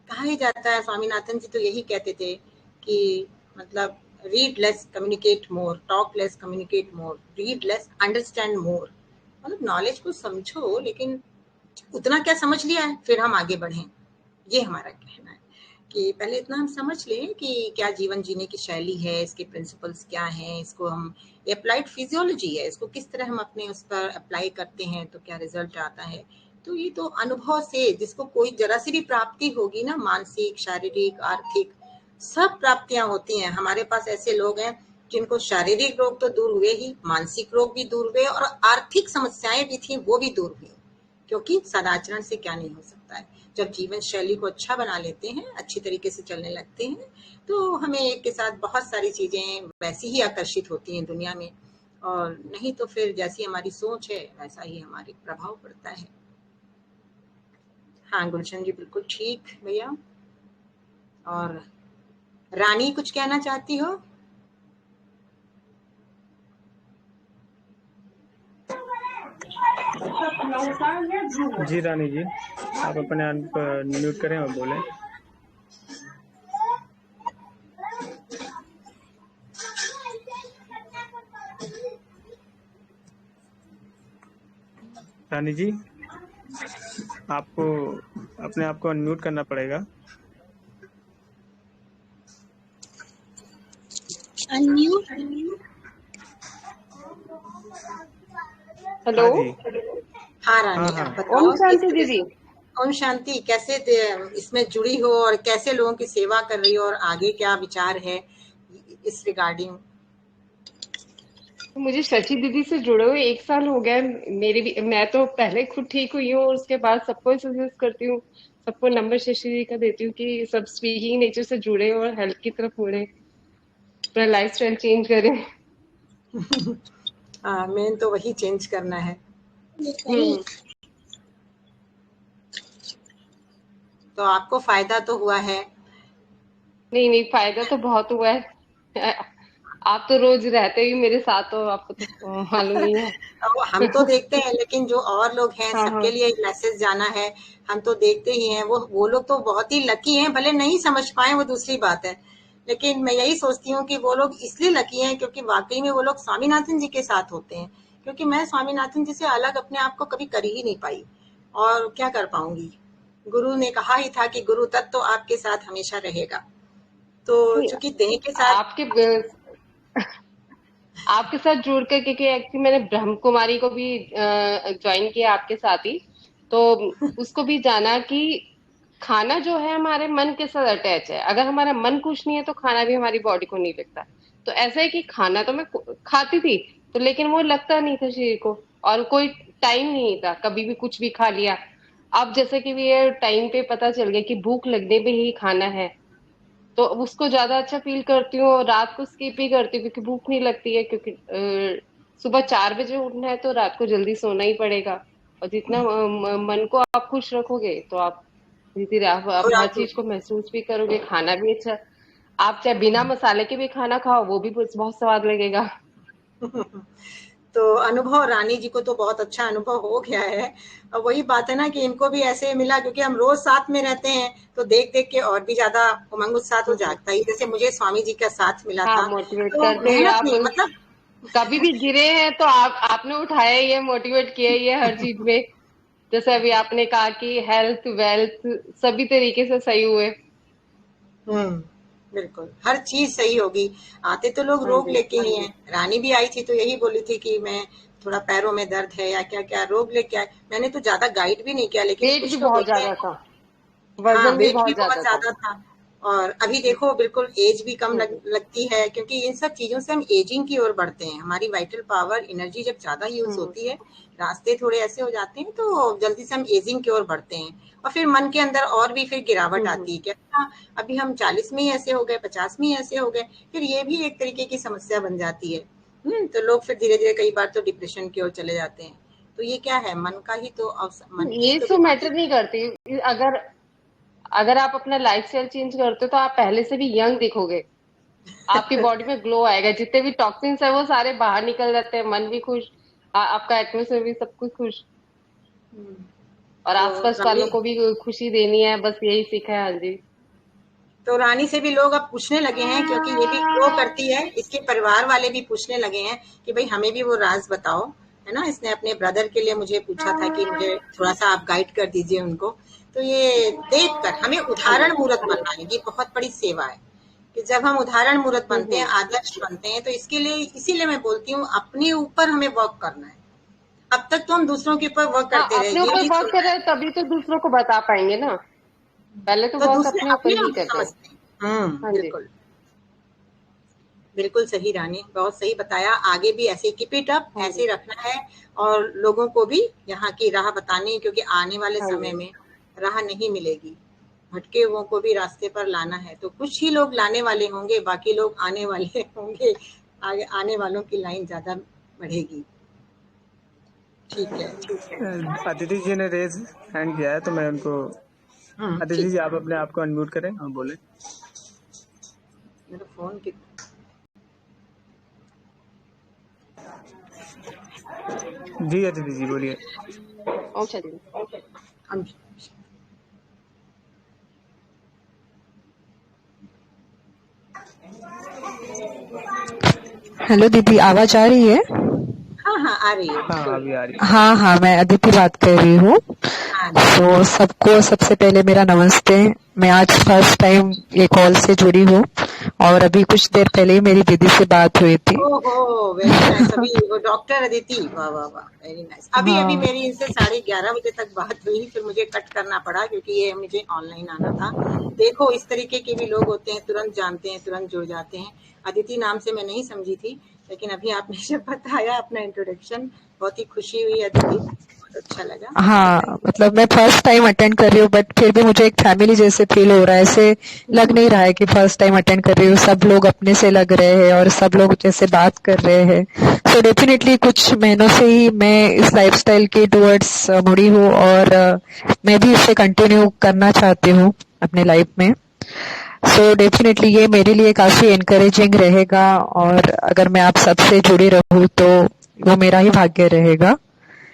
कहा ही जाता है, स्वामीनाथन जी तो यही कहते थे कि मतलब रीड लेस कम्युनिकेट मोर, टॉक लेस कम्युनिकेट मोर, रीड लेस अंडरस्टैंड मोर। मतलब नॉलेज को समझो, लेकिन उतना क्या समझ लिया है फिर हम आगे बढ़ें, ये हमारा कहना है कि पहले इतना हम समझ लें कि क्या जीवन जीने की शैली है, इसके प्रिंसिपल्स क्या हैं, इसको हम अप्लाइड फिजियोलॉजी है, इसको किस तरह हम अपने उस पर अप्लाई करते हैं तो क्या रिजल्ट आता है। तो ये तो अनुभव से, जिसको कोई जरा सी भी प्राप्ति होगी ना, मानसिक, शारीरिक, आर्थिक, सब प्राप्तियां होती हैं। हमारे पास ऐसे लोग हैं जिनको शारीरिक रोग तो दूर हुए ही, मानसिक रोग भी दूर हुए और आर्थिक समस्याएं भी थी वो भी दूर हुई, क्योंकि सदाचरण से क्या नहीं हो सकता है। जब जीवन शैली को अच्छा बना लेते हैं, अच्छी तरीके से चलने लगते हैं, तो हमें एक के साथ बहुत सारी चीजें वैसी ही आकर्षित होती हैं दुनिया में, और नहीं तो फिर जैसी हमारी सोच है वैसा ही हमारे प्रभाव पड़ता है। हाँ गुलशन जी, बिल्कुल ठीक भैया। और रानी कुछ कहना चाहती हो? जी रानी जी, आप अपने म्यूट करें और बोलें। रानी जी, आपको अपने आप को अनम्यूट करना पड़ेगा। अनम्यूट। हेलो। हाँ जी। हाँ रानी, हाँ, आप हाँ। बताओ। ओम शांति दीदी। ओम शांति, कैसे इसमें जुड़ी हो और कैसे लोगों की सेवा कर रही हो, और आगे क्या विचार है इस रिगार्डिंग? मुझे शशि दीदी से जुड़े हुए 1 साल हो गया। मेरी भी, मैं तो पहले खुद ठीक हुई हूँ और उसके बाद सबको सजेस्ट करती हूँ, सबको नंबर शशि दीदी का देती हूँ कि सब स्पीकिंग नेचर से जुड़े और हेल्थ की तरफ मुड़े, अपना लाइफ स्टाइल चेंज करें। मेन तो वही चेंज करना है। तो आपको फायदा तो हुआ है? नहीं, फायदा तो बहुत हुआ है। आप तो रोज रहते ही मेरे साथ हो, आपको तो मालूम ही है। हम तो देखते हैं, लेकिन जो और लोग हैं हाँ सबके हाँ लिए मैसेज जाना है। हम तो देखते ही हैं, वो लोग तो बहुत ही लकी हैं, भले नहीं समझ पाए वो दूसरी बात है, लेकिन मैं यही सोचती हूँ कि वो लोग इसलिए लकी हैं क्योंकि वाकई में वो लोग स्वामीनाथन जी के साथ होते हैं। क्योंकि मैं स्वामीनाथन जी से अलग अपने आप को कभी कर ही नहीं पाई, और क्या कर पाऊंगी। गुरु ने कहा ही था कि गुरु तत्व तो आपके साथ हमेशा रहेगा। तो चूंकि देह के साथ आपके साथ जुड़ कर, क्योंकि एक्चुअली मैंने ब्रह्म कुमारी को भी ज्वाइन किया आपके साथ ही, तो उसको भी जाना कि खाना जो है हमारे मन के साथ अटैच है। अगर हमारा मन खुश नहीं है तो खाना भी हमारी बॉडी को नहीं लगता। तो ऐसा है कि खाना तो मैं खाती थी, तो लेकिन वो लगता नहीं था शरीर को, और कोई टाइम नहीं था, कभी भी कुछ भी खा लिया। अब जैसे कि ये टाइम पे पता चल गया कि भूख लगने पे ही खाना है, तो उसको ज्यादा अच्छा फील करती हूँ, और रात को स्किप ही करती हूँ क्योंकि भूख नहीं लगती है। क्योंकि सुबह 4 बजे उठना है तो रात को जल्दी सोना ही पड़ेगा। और जितना मन को आप खुश रखोगे तो आप धीरे धीरे आप हर खुराक चीज को महसूस भी करोगे। खाना भी अच्छा, आप चाहे बिना मसाले के भी खाना खाओ वो भी बहुत स्वाद लगेगा। तो अनुभव रानी जी को तो बहुत अच्छा अनुभव हो गया है। और वही बात है ना कि इनको भी ऐसे मिला, क्योंकि हम रोज साथ में रहते हैं तो देख देख के और भी ज्यादा उमंग उत्साह तो जागता ही। जैसे मुझे स्वामी जी का साथ मिला हाँ, था, मोटिवेट तो करते हैं मेहनत आप। नहीं, मतलब कभी भी गिरे हैं तो आपने उठाया ही है, मोटिवेट किया ही है हर चीज में। जैसे अभी आपने कहा कि हेल्थ वेल्थ सभी तरीके से सही हुए। बिल्कुल हर चीज सही होगी। आते तो लोग हाँ रोग जी। लेके ही हैं। रानी भी आई थी तो यही बोली थी कि मैं थोड़ा पैरों में दर्द है या क्या क्या रोग लेके आए। मैंने तो ज्यादा गाइड भी नहीं किया, लेकिन वेट भी कुछ लोग बहुत होते ज्यादा हैं। था, हाँ, वजन भी वेट भी बहुत बहुत ज्यादा था। ज्यादा था। और अभी देखो बिल्कुल एज भी कम लगती है, क्योंकि इन सब चीजों से हम एजिंग की ओर बढ़ते हैं। हमारी वाइटल पावर एनर्जी जब ज्यादा यूज होती है, रास्ते थोड़े ऐसे हो जाते हैं, तो जल्दी से हम एजिंग की ओर बढ़ते हैं और फिर मन के अंदर और भी फिर गिरावट आती है कि अच्छा अभी हम 40 में ही ऐसे हो गए, 50 में ही ऐसे हो गए, फिर ये भी एक तरीके की समस्या बन जाती है। तो लोग फिर धीरे धीरे कई बार तो डिप्रेशन की ओर चले जाते हैं। तो ये क्या है, मन का ही तो मन की ये तो तो बीमारी मैटर नहीं करती। अगर अगर आप अपना लाइफस्टाइल चेंज करते हो तो आप पहले से भी यंग दिखोगे, आपकी बॉडी में ग्लो आएगा, जितने भी टॉक्सिन्स है वो सारे बाहर निकल जाते हैं, मन भी खुश, आपका एटमोसफेयर भी सब कुछ खुश, हम्म, और तो आसपास वालों रानी को भी खुशी देनी है, बस यही सीखा है। हाँ जी। तो रानी से भी लोग अब पूछने लगे हैं, क्योंकि ये भी ग्रो करती है, इसके परिवार वाले भी पूछने लगे हैं कि भाई हमें भी वो राज बताओ, है ना। इसने अपने ब्रदर के लिए मुझे पूछा था कि मुझे थोड़ा सा आप गाइड कर दीजिए उनको। तो ये देखकर हमें हाँ जी। उदाहरण मूर्त बनना है, ये बहुत बड़ी सेवा है कि जब हम उदाहरण मूर्त बनते हैं, हम्म। आदर्श बनते हैं, तो इसके लिए इसीलिए मैं बोलती हूँ अपने ऊपर हमें वर्क करना है। अब तक तो हम दूसरों के ऊपर वर्क हाँ, करते रहे, अपने ये ऊपर नहीं वर्क कर सुनना रहे है, हैं तभी तो दूसरों को बता पाएंगे ना। पहले तो तो वर्क दूसरे अपने ऊपर अपने ही आप करते हैं। समझते हैं। हाँ जी। बिल्कुल बिल्कुल सही रानी, बहुत सही बताया। आगे भी ऐसे कीप इट अप, हाँ ऐसे जी। रखना है और लोगों को भी यहाँ की राह बतानी है, क्योंकि आने वाले हाँ समय जी। में राह नहीं मिलेगी, भटके हुओं को भी रास्ते पर लाना है। तो कुछ ही लोग लाने वाले होंगे, बाकी लोग आने वाले होंगे, आगे आने वालों की लाइन ज्यादा बढ़ेगी। ठीक है। अदिति जी ने रेज हैंड किया है तो मैं उनको, अदिति ठीक जी है। आप अपने आप को अनम्यूट करें और बोले। मेरा फोन की जी अदिति जी बोलिए। अच्छा जी। हम हेलो दीदी, आवाज आ रही है? हाँ हाँ आ रही है हाँ बिल्कुल। अभी आ रही है। हाँ हाँ, मैं अदिति बात कर रही हूँ। हाँ जी। तो सबको सबसे पहले मेरा नमस्ते। मैं आज फर्स्ट टाइम ये कॉल से जुड़ी हूँ और अभी कुछ देर पहले ही मेरी दीदी से बात हुई थी। ओहो वेरी नाइस। अभी वो डॉक्टर अदिति, वाह वाह वाह, वेरी नाइस। अभी अभी हाँ मेरी इनसे 11:30 बजे तक बात हुई, फिर मुझे कट करना पड़ा क्योंकि ये मुझे ऑनलाइन आना था। देखो इस तरीके के भी लोग होते हैं, तुरंत जानते हैं, तुरंत जुड़ जाते हैं। अदिति नाम से मैं नहीं समझी थी, लेकिन अभी आपने जब बताया अपना इंट्रोडक्शन, बहुत ही खुशी हुई अदिति, बहुत अच्छा लगा। हाँ, मतलब मैं फर्स्ट टाइम अटेंड कर रही हूँ, बट फिर भी मुझे एक फैमिली जैसे फील हो रहा है। ऐसे लग नहीं रहा है कि फर्स्ट टाइम अटेंड कर रही हूँ। सब लोग अपने से लग रहे हैं और सब लोग जैसे बात कर रहे हैं। सो डेफिनेटली कुछ महीनों से ही मैं इस लाइफस्टाइल के टुवर्ड्स मुड़ी हूँ और मैं भी इसे कंटिन्यू करना चाहती हूँ अपने लाइफ में। सो डेफिनेटली ये मेरे लिए काफी एनकरेजिंग रहेगा और अगर मैं आप सबसे जुड़ी रहूँ तो वो मेरा ही भाग्य रहेगा।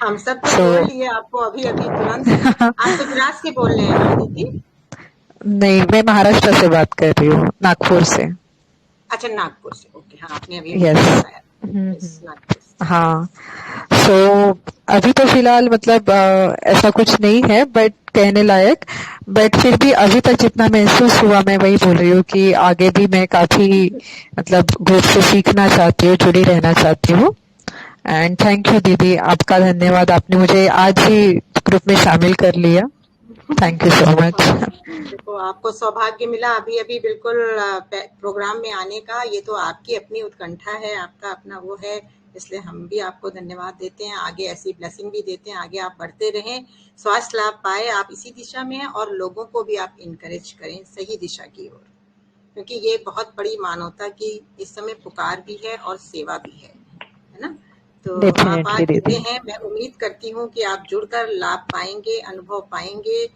हम सब तो सो जोड़ लिए आपको अभी अभी तुरंत। आप गुजरात से बोल रहे हैं ना अदिति? नहीं, मैं महाराष्ट्र से बात कर रही हूँ, नागपुर से। अच्छा नागपुर से, ओके। हाँ आपने अभी मुझे यस। बताया। यस नागपुर से। हाँ। सो अभी तो फिलहाल मतलब ऐसा कुछ नहीं है बट कहने लायक, बट फिर भी अभी तक जितना महसूस हुआ मैं वही बोल रही हूँ कि आगे भी मैं काफी मतलब ग्रुप से सीखना चाहती हूँ, जुड़ी रहना चाहती हूँ। एंड थैंक यू दीदी, आपका धन्यवाद, आपने मुझे आज ही ग्रुप में शामिल कर लिया। Thank you so much. देखो आपको सौभाग्य मिला अभी अभी बिल्कुल प्रोग्राम में आने का। ये तो आपकी अपनी उत्कंठा है, आपका अपना वो है, इसलिए हम भी आपको धन्यवाद देते हैं। आगे ऐसी ब्लेसिंग भी देते हैं, आगे आप बढ़ते रहें, स्वास्थ्य लाभ पाए, आप इसी दिशा में हैं और लोगों को भी आप इनकरेज करें सही दिशा की ओर, क्योंकि ये बहुत बड़ी मानवता की इस समय पुकार भी है और सेवा भी है ना। तो आप आज डेफिनेटली जुड़े दीदी। हैं, मैं उम्मीद करती हूँ कि आप जुड़कर लाभ पाएंगे, अनुभव पाएंगे,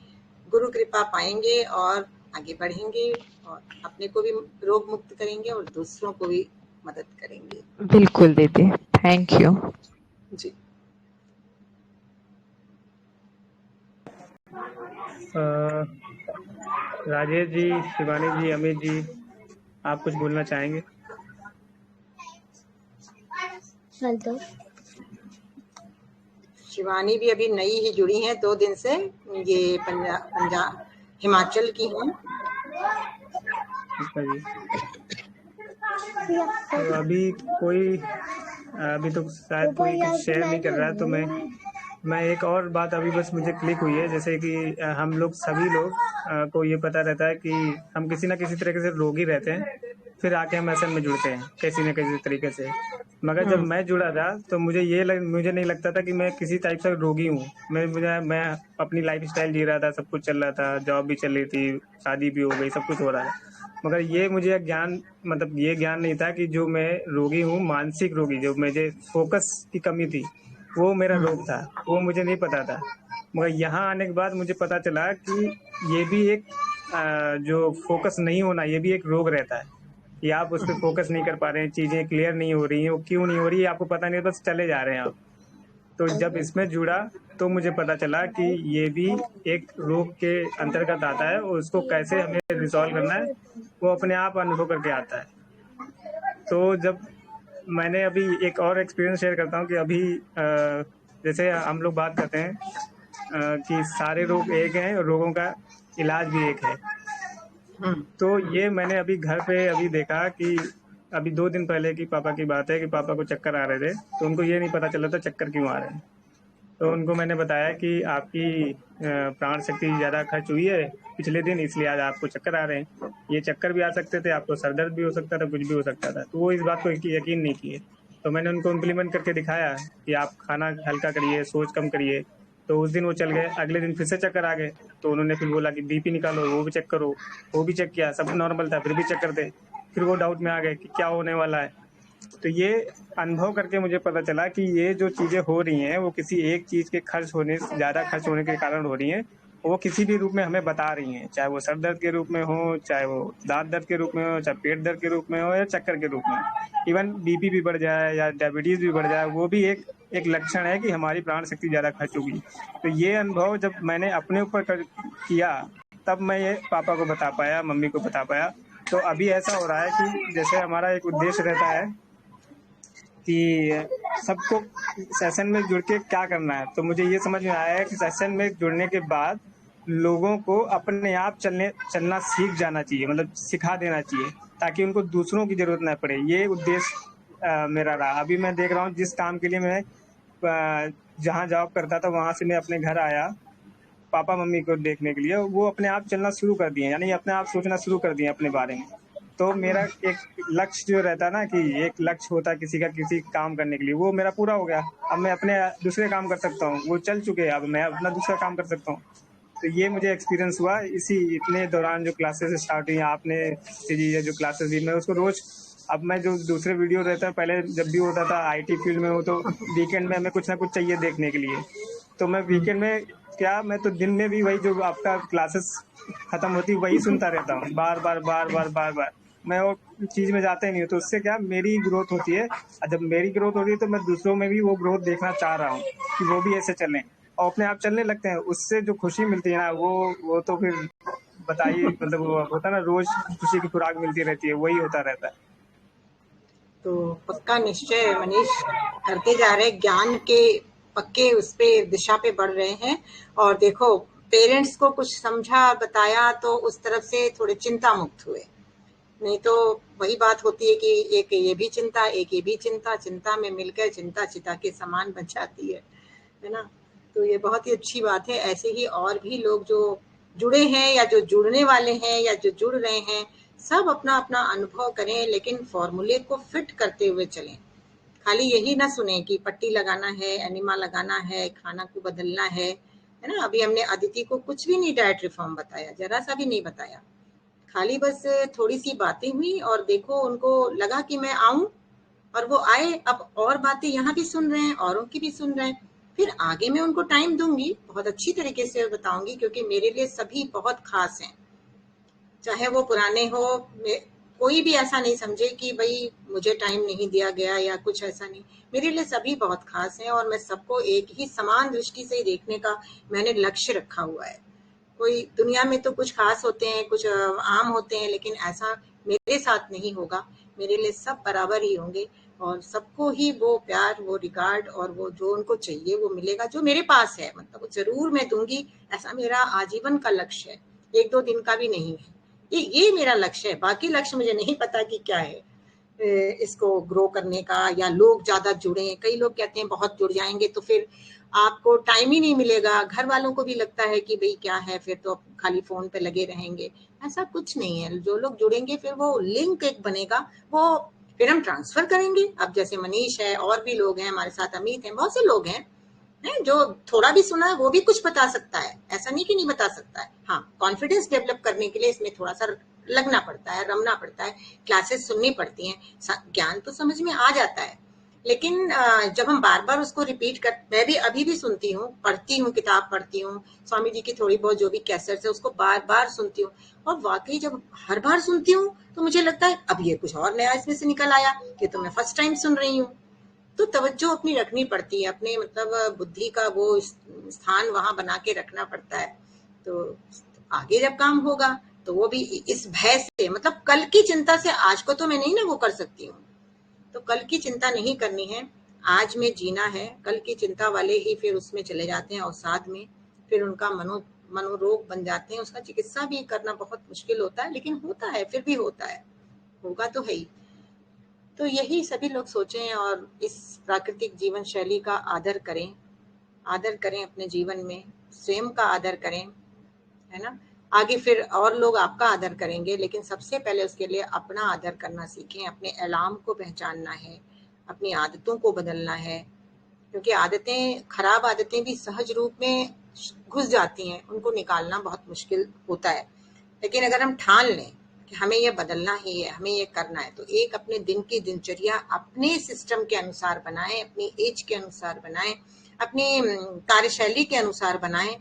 गुरु कृपा पाएंगे और आगे बढ़ेंगे और अपने को भी रोग मुक्त करेंगे और दूसरों को भी मदद करेंगे। बिल्कुल दीदी, थैंक यू। जी राजेश जी, शिवानी जी, अमित जी, आप कुछ बोलना चाहेंगे? शिवानी भी अभी नई ही जुड़ी हैं, 2 दिन से। ये पंजाब हिमाचल की हैं। अच्छा जी। तो अभी कोई, अभी तो शायद कोई कुछ शेयर नहीं कर रहा है, तो मैं मैं एक और बात अभी बस मुझे क्लिक हुई है, जैसे कि हम लोग सभी लोग को ये पता रहता है कि हम किसी ना किसी तरीके से रोगी रहते हैं, फिर आके हम एसएन में जुड़ते हैं किसी न किसी तरीके से। मगर जब मैं जुड़ा था तो मुझे नहीं लगता था कि मैं किसी टाइप से रोगी हूँ। मैं अपनी लाइफ स्टाइल जी रहा था, सब कुछ चल रहा था, जॉब भी चल रही थी, शादी भी हो गई, सब कुछ हो रहा है। मगर ये मुझे ज्ञान मतलब ये ज्ञान नहीं था कि जो मैं रोगी हूँ, मानसिक रोगी, जो मुझे फोकस की कमी थी, वो मेरा रोग था, वो मुझे नहीं पता था। मगर यहाँ आने के बाद मुझे पता चला कि ये भी एक जो फोकस नहीं होना, ये भी एक रोग रहता है कि आप उस पर फोकस नहीं कर पा रहे हैं, चीज़ें क्लियर नहीं हो रही हैं, वो क्यों नहीं हो रही है आपको पता नहीं, बस चले जा रहे हैं आप। तो जब इसमें जुड़ा तो मुझे पता चला कि ये भी एक रोग के अंतर्गत आता है और उसको कैसे हमें रिजॉल्व करना है वो अपने आप अनुभव करके आता है। तो जब मैंने अभी एक और एक्सपीरियंस शेयर करता हूँ कि अभी जैसे हम लोग बात करते हैं कि सारे रोग एक हैं और रोगों का इलाज भी एक है। तो ये मैंने अभी घर पे अभी देखा कि अभी 2 दिन पहले की पापा की बात है कि पापा को चक्कर आ रहे थे, तो उनको ये नहीं पता चला था चक्कर क्यों आ रहे हैं। तो उनको मैंने बताया कि आपकी प्राण शक्ति ज़्यादा खर्च हुई है पिछले दिन, इसलिए आज आपको चक्कर आ रहे हैं। ये चक्कर भी आ सकते थे, आपको सर दर्द भी हो सकता था, कुछ भी हो सकता था। तो वो इस बात को यकीन नहीं किए। तो मैंने उनको इम्प्लीमेंट करके दिखाया कि आप खाना हल्का करिए, सोच कम करिए। तो उस दिन वो चल गए, अगले दिन फिर से चक्कर आ गए। तो उन्होंने फिर बोला कि बीपी निकालो, वो भी चेक करो, वो भी चेक किया, सब नॉर्मल था, फिर भी चक्कर थे। फिर वो डाउट में आ गए कि क्या होने वाला है। तो ये अनुभव करके मुझे पता चला कि ये जो चीज़ें हो रही हैं वो किसी एक चीज़ के ज़्यादा खर्च होने के कारण हो रही हैं। वो किसी भी रूप में हमें बता रही हैं, चाहे वो सर दर्द के रूप में हो, चाहे वो दांत दर्द के रूप में हो, चाहे पेट दर्द के रूप में हो, या चक्कर के रूप में। इवन बीपी भी बढ़ जाए या डायबिटीज़ भी बढ़ जाए, वो भी एक लक्षण है कि हमारी प्राण शक्ति ज़्यादा खर्च होगी। तो ये अनुभव जब मैंने अपने ऊपर किया, तब मैं ये पापा को बता पाया, मम्मी को बता पाया। तो अभी ऐसा हो रहा है कि जैसे हमारा एक उद्देश्य रहता है कि सबको सेशन में जुड़ के क्या करना है, तो मुझे ये समझ में आया है कि सेशन में जुड़ने के बाद लोगों को अपने आप चलना सीख जाना चाहिए, मतलब सिखा देना चाहिए, ताकि उनको दूसरों की ज़रूरत ना पड़े। ये उद्देश्य मेरा रहा। अभी मैं देख रहा हूँ जिस काम के लिए मैं जहाँ जॉब करता था वहाँ से मैं अपने घर आया पापा मम्मी को देखने के लिए, वो अपने आप चलना शुरू कर दिए, यानी अपने आप सोचना शुरू कर दिए अपने बारे में। तो मेरा एक लक्ष्य जो रहता है ना, कि एक लक्ष्य होता है किसी का किसी काम करने के लिए, वो मेरा पूरा हो गया। अब मैं अपने दूसरे काम कर सकता हूँ, वो चल चुके हैं, अब मैं अपना दूसरा काम कर सकता हूँ। तो ये मुझे एक्सपीरियंस हुआ इतने दौरान जो क्लासेस स्टार्ट हुई आपने जी, जो क्लासेस दी, मैं उसको रोज, अब मैं जो दूसरे वीडियो रहता है, पहले जब भी होता था आईटी फील्ड में हो तो वीकेंड में हमें कुछ ना कुछ चाहिए देखने के लिए, तो मैं वीकेंड में क्या, मैं तो दिन में भी वही जो आपका क्लासेस खत्म होती वही सुनता रहता हूँ, बार बार। मैं वो चीज में जाता ही नहीं हूँ। तो उससे क्या मेरी ग्रोथ होती है, और जब मेरी ग्रोथ होती है तो मैं दूसरों में भी वो ग्रोथ देखना चाह रहा हूँ कि वो भी ऐसे चलें और अपने आप चलने लगते हैं। उससे जो खुशी मिलती है ना, वो तो फिर बताइए, मतलब वो होता है ना, रोज खुशी की खुराक मिलती रहती है, वही होता रहता है। तो पक्का निश्चय मनीष करते जा रहे, ज्ञान के पक्के उस पे दिशा पे बढ़ रहे हैं। और देखो, पेरेंट्स को कुछ समझा बताया तो उस तरफ से थोड़े चिंता मुक्त हुए, नहीं तो वही बात होती है कि एक ये भी चिंता, एक ये भी चिंता, चिंता में मिलकर चिंता चिता के समान बन जाती है ना। तो ये बहुत ही अच्छी बात है। ऐसे ही और भी लोग जो जुड़े हैं या जो जुड़ने वाले हैं या जो जुड़ रहे हैं, सब अपना अपना अनुभव करें, लेकिन फॉर्मूले को फिट करते हुए चलें। खाली यही ना सुने कि पट्टी लगाना है, एनिमा लगाना है, खाना को बदलना है ना। अभी हमने अदिति को कुछ भी नहीं डाइट रिफॉर्म बताया, जरा सा भी नहीं बताया, खाली बस थोड़ी सी बातें हुई और देखो उनको लगा कि मैं आऊं, और वो आए। अब और बातें यहाँ भी सुन रहे हैं, औरों की भी सुन रहे हैं। फिर आगे मैं उनको टाइम दूंगी, बहुत अच्छी तरीके से बताऊंगी, क्योंकि मेरे लिए सभी बहुत खास हैं, चाहे वो पुराने हो। कोई भी ऐसा नहीं समझे कि भाई मुझे टाइम नहीं दिया गया या कुछ ऐसा नहीं। मेरे लिए सभी बहुत खास हैं और मैं सबको एक ही समान दृष्टि से देखने का मैंने लक्ष्य रखा हुआ है। कोई दुनिया में तो कुछ खास होते हैं, कुछ आम होते हैं, लेकिन ऐसा मेरे साथ नहीं होगा। मेरे लिए सब बराबर ही होंगे और सबको ही वो प्यार, वो रिगार्ड और वो जो उनको चाहिए वो मिलेगा, जो मेरे पास है, मतलब जरूर मैं दूंगी। ऐसा मेरा आजीवन का लक्ष्य है, 1-2 दिन का भी नहीं है। ये मेरा लक्ष्य है। बाकी लक्ष्य मुझे नहीं पता कि क्या है इसको ग्रो करने का, या लोग ज्यादा जुड़े। कई लोग कहते हैं बहुत जुड़ जाएंगे तो फिर आपको टाइम ही नहीं मिलेगा। घर वालों को भी लगता है कि भाई क्या है, फिर तो खाली फोन पे लगे रहेंगे। ऐसा कुछ नहीं है। जो लोग जुड़ेंगे फिर वो लिंक एक बनेगा, वो फिर हम ट्रांसफर करेंगे। अब जैसे मनीष है, और भी लोग हैं हमारे साथ, अमित है, बहुत से लोग हैं जो थोड़ा भी सुना है वो भी कुछ बता सकता है। ऐसा नहीं कि नहीं बता सकता है। हाँ, कॉन्फिडेंस डेवलप करने के लिए इसमें थोड़ा सा लगना पड़ता है, रमना पड़ता है, क्लासेस सुननी पड़ती हैं। ज्ञान तो समझ में आ जाता है, लेकिन जब हम बार बार उसको रिपीट कर, मैं भी अभी भी सुनती हूँ, पढ़ती हूँ, किताब पढ़ती हूँ, स्वामी जी की थोड़ी बहुत जो भी कैसेट्स है उसको बार बार सुनती हूँ। और वाकई जब हर बार सुनती हूँ तो मुझे लगता है अब ये कुछ और नया इसमें से निकल आया, ये तो मैं फर्स्ट टाइम सुन रही हूँ। तो तवज्जो अपनी रखनी पड़ती है, अपने मतलब बुद्धि का वो स्थान वहां बना के रखना पड़ता है। तो आगे जब काम होगा तो वो भी इस भय से, मतलब कल की चिंता से, आज को तो मैं नहीं ना वो कर सकती हूँ, तो कल की चिंता नहीं करनी है, आज में जीना है। कल की चिंता वाले ही फिर उसमें चले जाते हैं और साथ में फिर उनका मनोरोग बन जाते हैं। उसका चिकित्सा भी करना बहुत मुश्किल होता है, लेकिन होता है, फिर भी होता है, होगा तो है ही। तो यही सभी लोग सोचें और इस प्राकृतिक जीवन शैली का आदर करें, आदर करें अपने जीवन में, स्वयं का आदर करें, है ना। आगे फिर और लोग आपका आदर करेंगे, लेकिन सबसे पहले उसके लिए अपना आदर करना सीखें। अपने अलार्म को पहचानना है, अपनी आदतों को बदलना है, क्योंकि आदतें, खराब आदतें भी सहज रूप में घुस जाती हैं, उनको निकालना बहुत मुश्किल होता है। लेकिन अगर हम ठान लें कि हमें ये बदलना ही है, हमें ये करना है, तो एक अपने दिन की दिनचर्या अपने सिस्टम के अनुसार बनाएं, अपनी एज के अनुसार बनाएं, अपनी कार्यशैली के अनुसार बनाएं।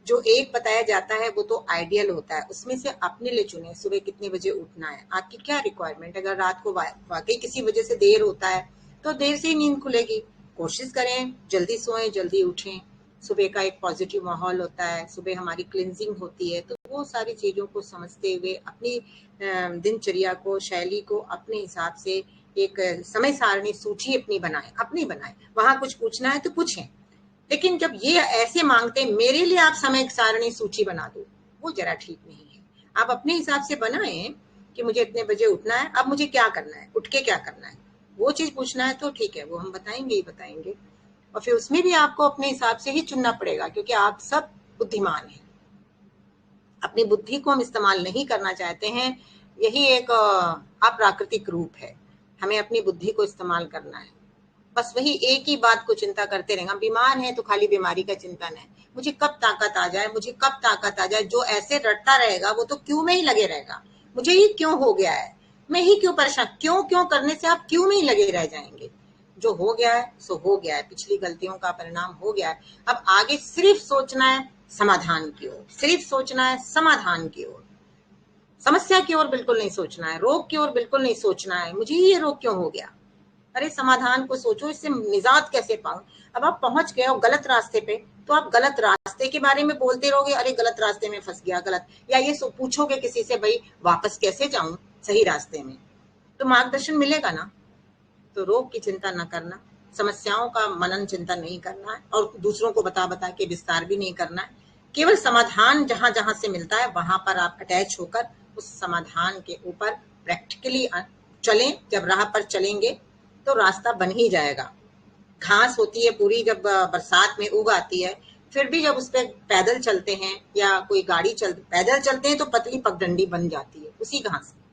जो एक बताया जाता है वो तो आइडियल होता है, उसमें से अपने लिए चुने। सुबह कितने बजे उठना है, आपकी क्या रिक्वायरमेंट है। अगर रात को वाकई किसी वजह से देर होता है तो देर से ही नींद खुलेगी। कोशिश करें जल्दी सोएं, जल्दी उठें। सुबह का एक पॉजिटिव माहौल होता है, सुबह हमारी क्लिनजिंग होती है। तो वो सारी चीजों को समझते हुए अपनी दिनचर्या को, शैली को अपने हिसाब से एक समय सारणी सूची अपनी बनाएं। वहां कुछ पूछना है तो पूछें, लेकिन जब ये ऐसे मांगते हैं मेरे लिए आप समय सारणी सूची बना दो, वो जरा ठीक नहीं है। आप अपने हिसाब से बनाएं कि मुझे इतने बजे उठना है, अब मुझे क्या करना है, उठ के क्या करना है, वो चीज पूछना है तो ठीक है, वो हम बताएंगे ही बताएंगे। और फिर उसमें भी आपको अपने हिसाब से ही चुनना पड़ेगा, क्योंकि आप सब बुद्धिमान हैं। अपनी बुद्धि को हम इस्तेमाल नहीं करना चाहते हैं, यही एक अप्राकृतिक रूप है। हमें अपनी बुद्धि को इस्तेमाल करना है। बस वही एक ही बात को चिंता करते रहेंगे। हम बीमार हैं तो खाली बीमारी का चिंतन है, मुझे कब ताकत आ जाए, मुझे कब ताकत आ जाए। जो ऐसे रटता रहेगा वो तो क्यों में ही लगे रहेगा, मुझे ही क्यों हो गया है, मैं ही क्यों परेशान, क्यों क्यों करने से आप क्यों में ही लगे रह जाएंगे। जो हो गया है सो हो गया है, पिछली गलतियों का परिणाम हो गया है। अब आगे सिर्फ सोचना है समाधान की ओर, सिर्फ सोचना है समाधान की ओर, समस्या की ओर बिल्कुल नहीं सोचना है, रोग की ओर बिल्कुल नहीं सोचना है, मुझे ये रोग क्यों हो गया। अरे समाधान को सोचो, इससे निजात कैसे पाऊं। अब आप पहुंच गए हो गलत रास्ते पे, तो आप गलत रास्ते के बारे में बोलते रहोगे, अरे गलत रास्ते में फंस गया, गलत, या ये पूछोगे किसी से भाई वापस कैसे जाऊं सही रास्ते में, तो मार्गदर्शन मिलेगा ना। तो रोग की चिंता न करना, समस्याओं का मनन चिंतन नहीं करना है, और दूसरों को बता बता के विस्तार भी नहीं करना है। केवल समाधान जहां जहां से मिलता है वहां पर आप अटैच होकर उस समाधान के ऊपर प्रैक्टिकली चलें। जब राह पर चलेंगे तो रास्ता बन ही जाएगा। घास होती है पूरी, जब बरसात में उग आती है, फिर भी जब उस पर पैदल चलते हैं या कोई गाड़ी पैदल चलते हैं तो पतली पगडंडी बन जाती है उसी घास में,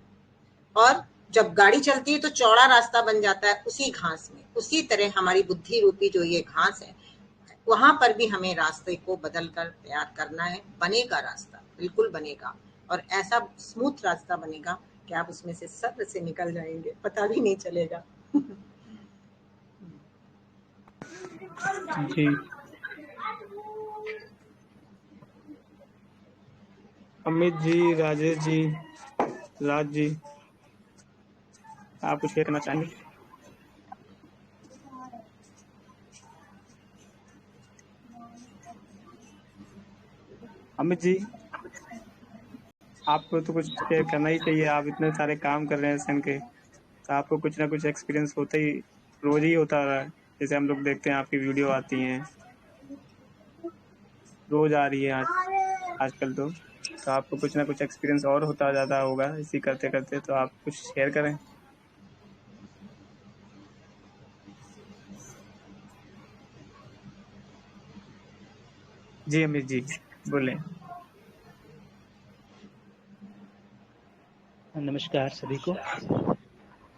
और जब गाड़ी चलती है तो चौड़ा रास्ता बन जाता है उसी घास में। उसी तरह हमारी बुद्धि रूपी जो ये घास है, वहां पर भी हमें रास्ते को बदल कर तैयार करना है। बनेगा रास्ता, बिल्कुल बनेगा, और ऐसा स्मूथ रास्ता बनेगा कि आप उसमें से सब्र से निकल जाएंगे, पता भी नहीं चलेगा। जी अमित जी, राजेश जी, राज जी, आप कुछ कहना चाहेंगे? अमित जी, आपको तो कुछ करना ही चाहिए, आप इतने सारे काम कर रहे हैं सन के, तो आपको कुछ ना कुछ एक्सपीरियंस होता ही, रोज ही होता रहा है। जैसे हम लोग देखते हैं आपकी वीडियो आती हैं, रोज आ रही है आजकल तो आपको कुछ ना कुछ एक्सपीरियंस और होता ज़्यादा होगा इसी करते करते, तो आप कुछ शेयर करें। जी अमित जी बोलें। नमस्कार सभी को।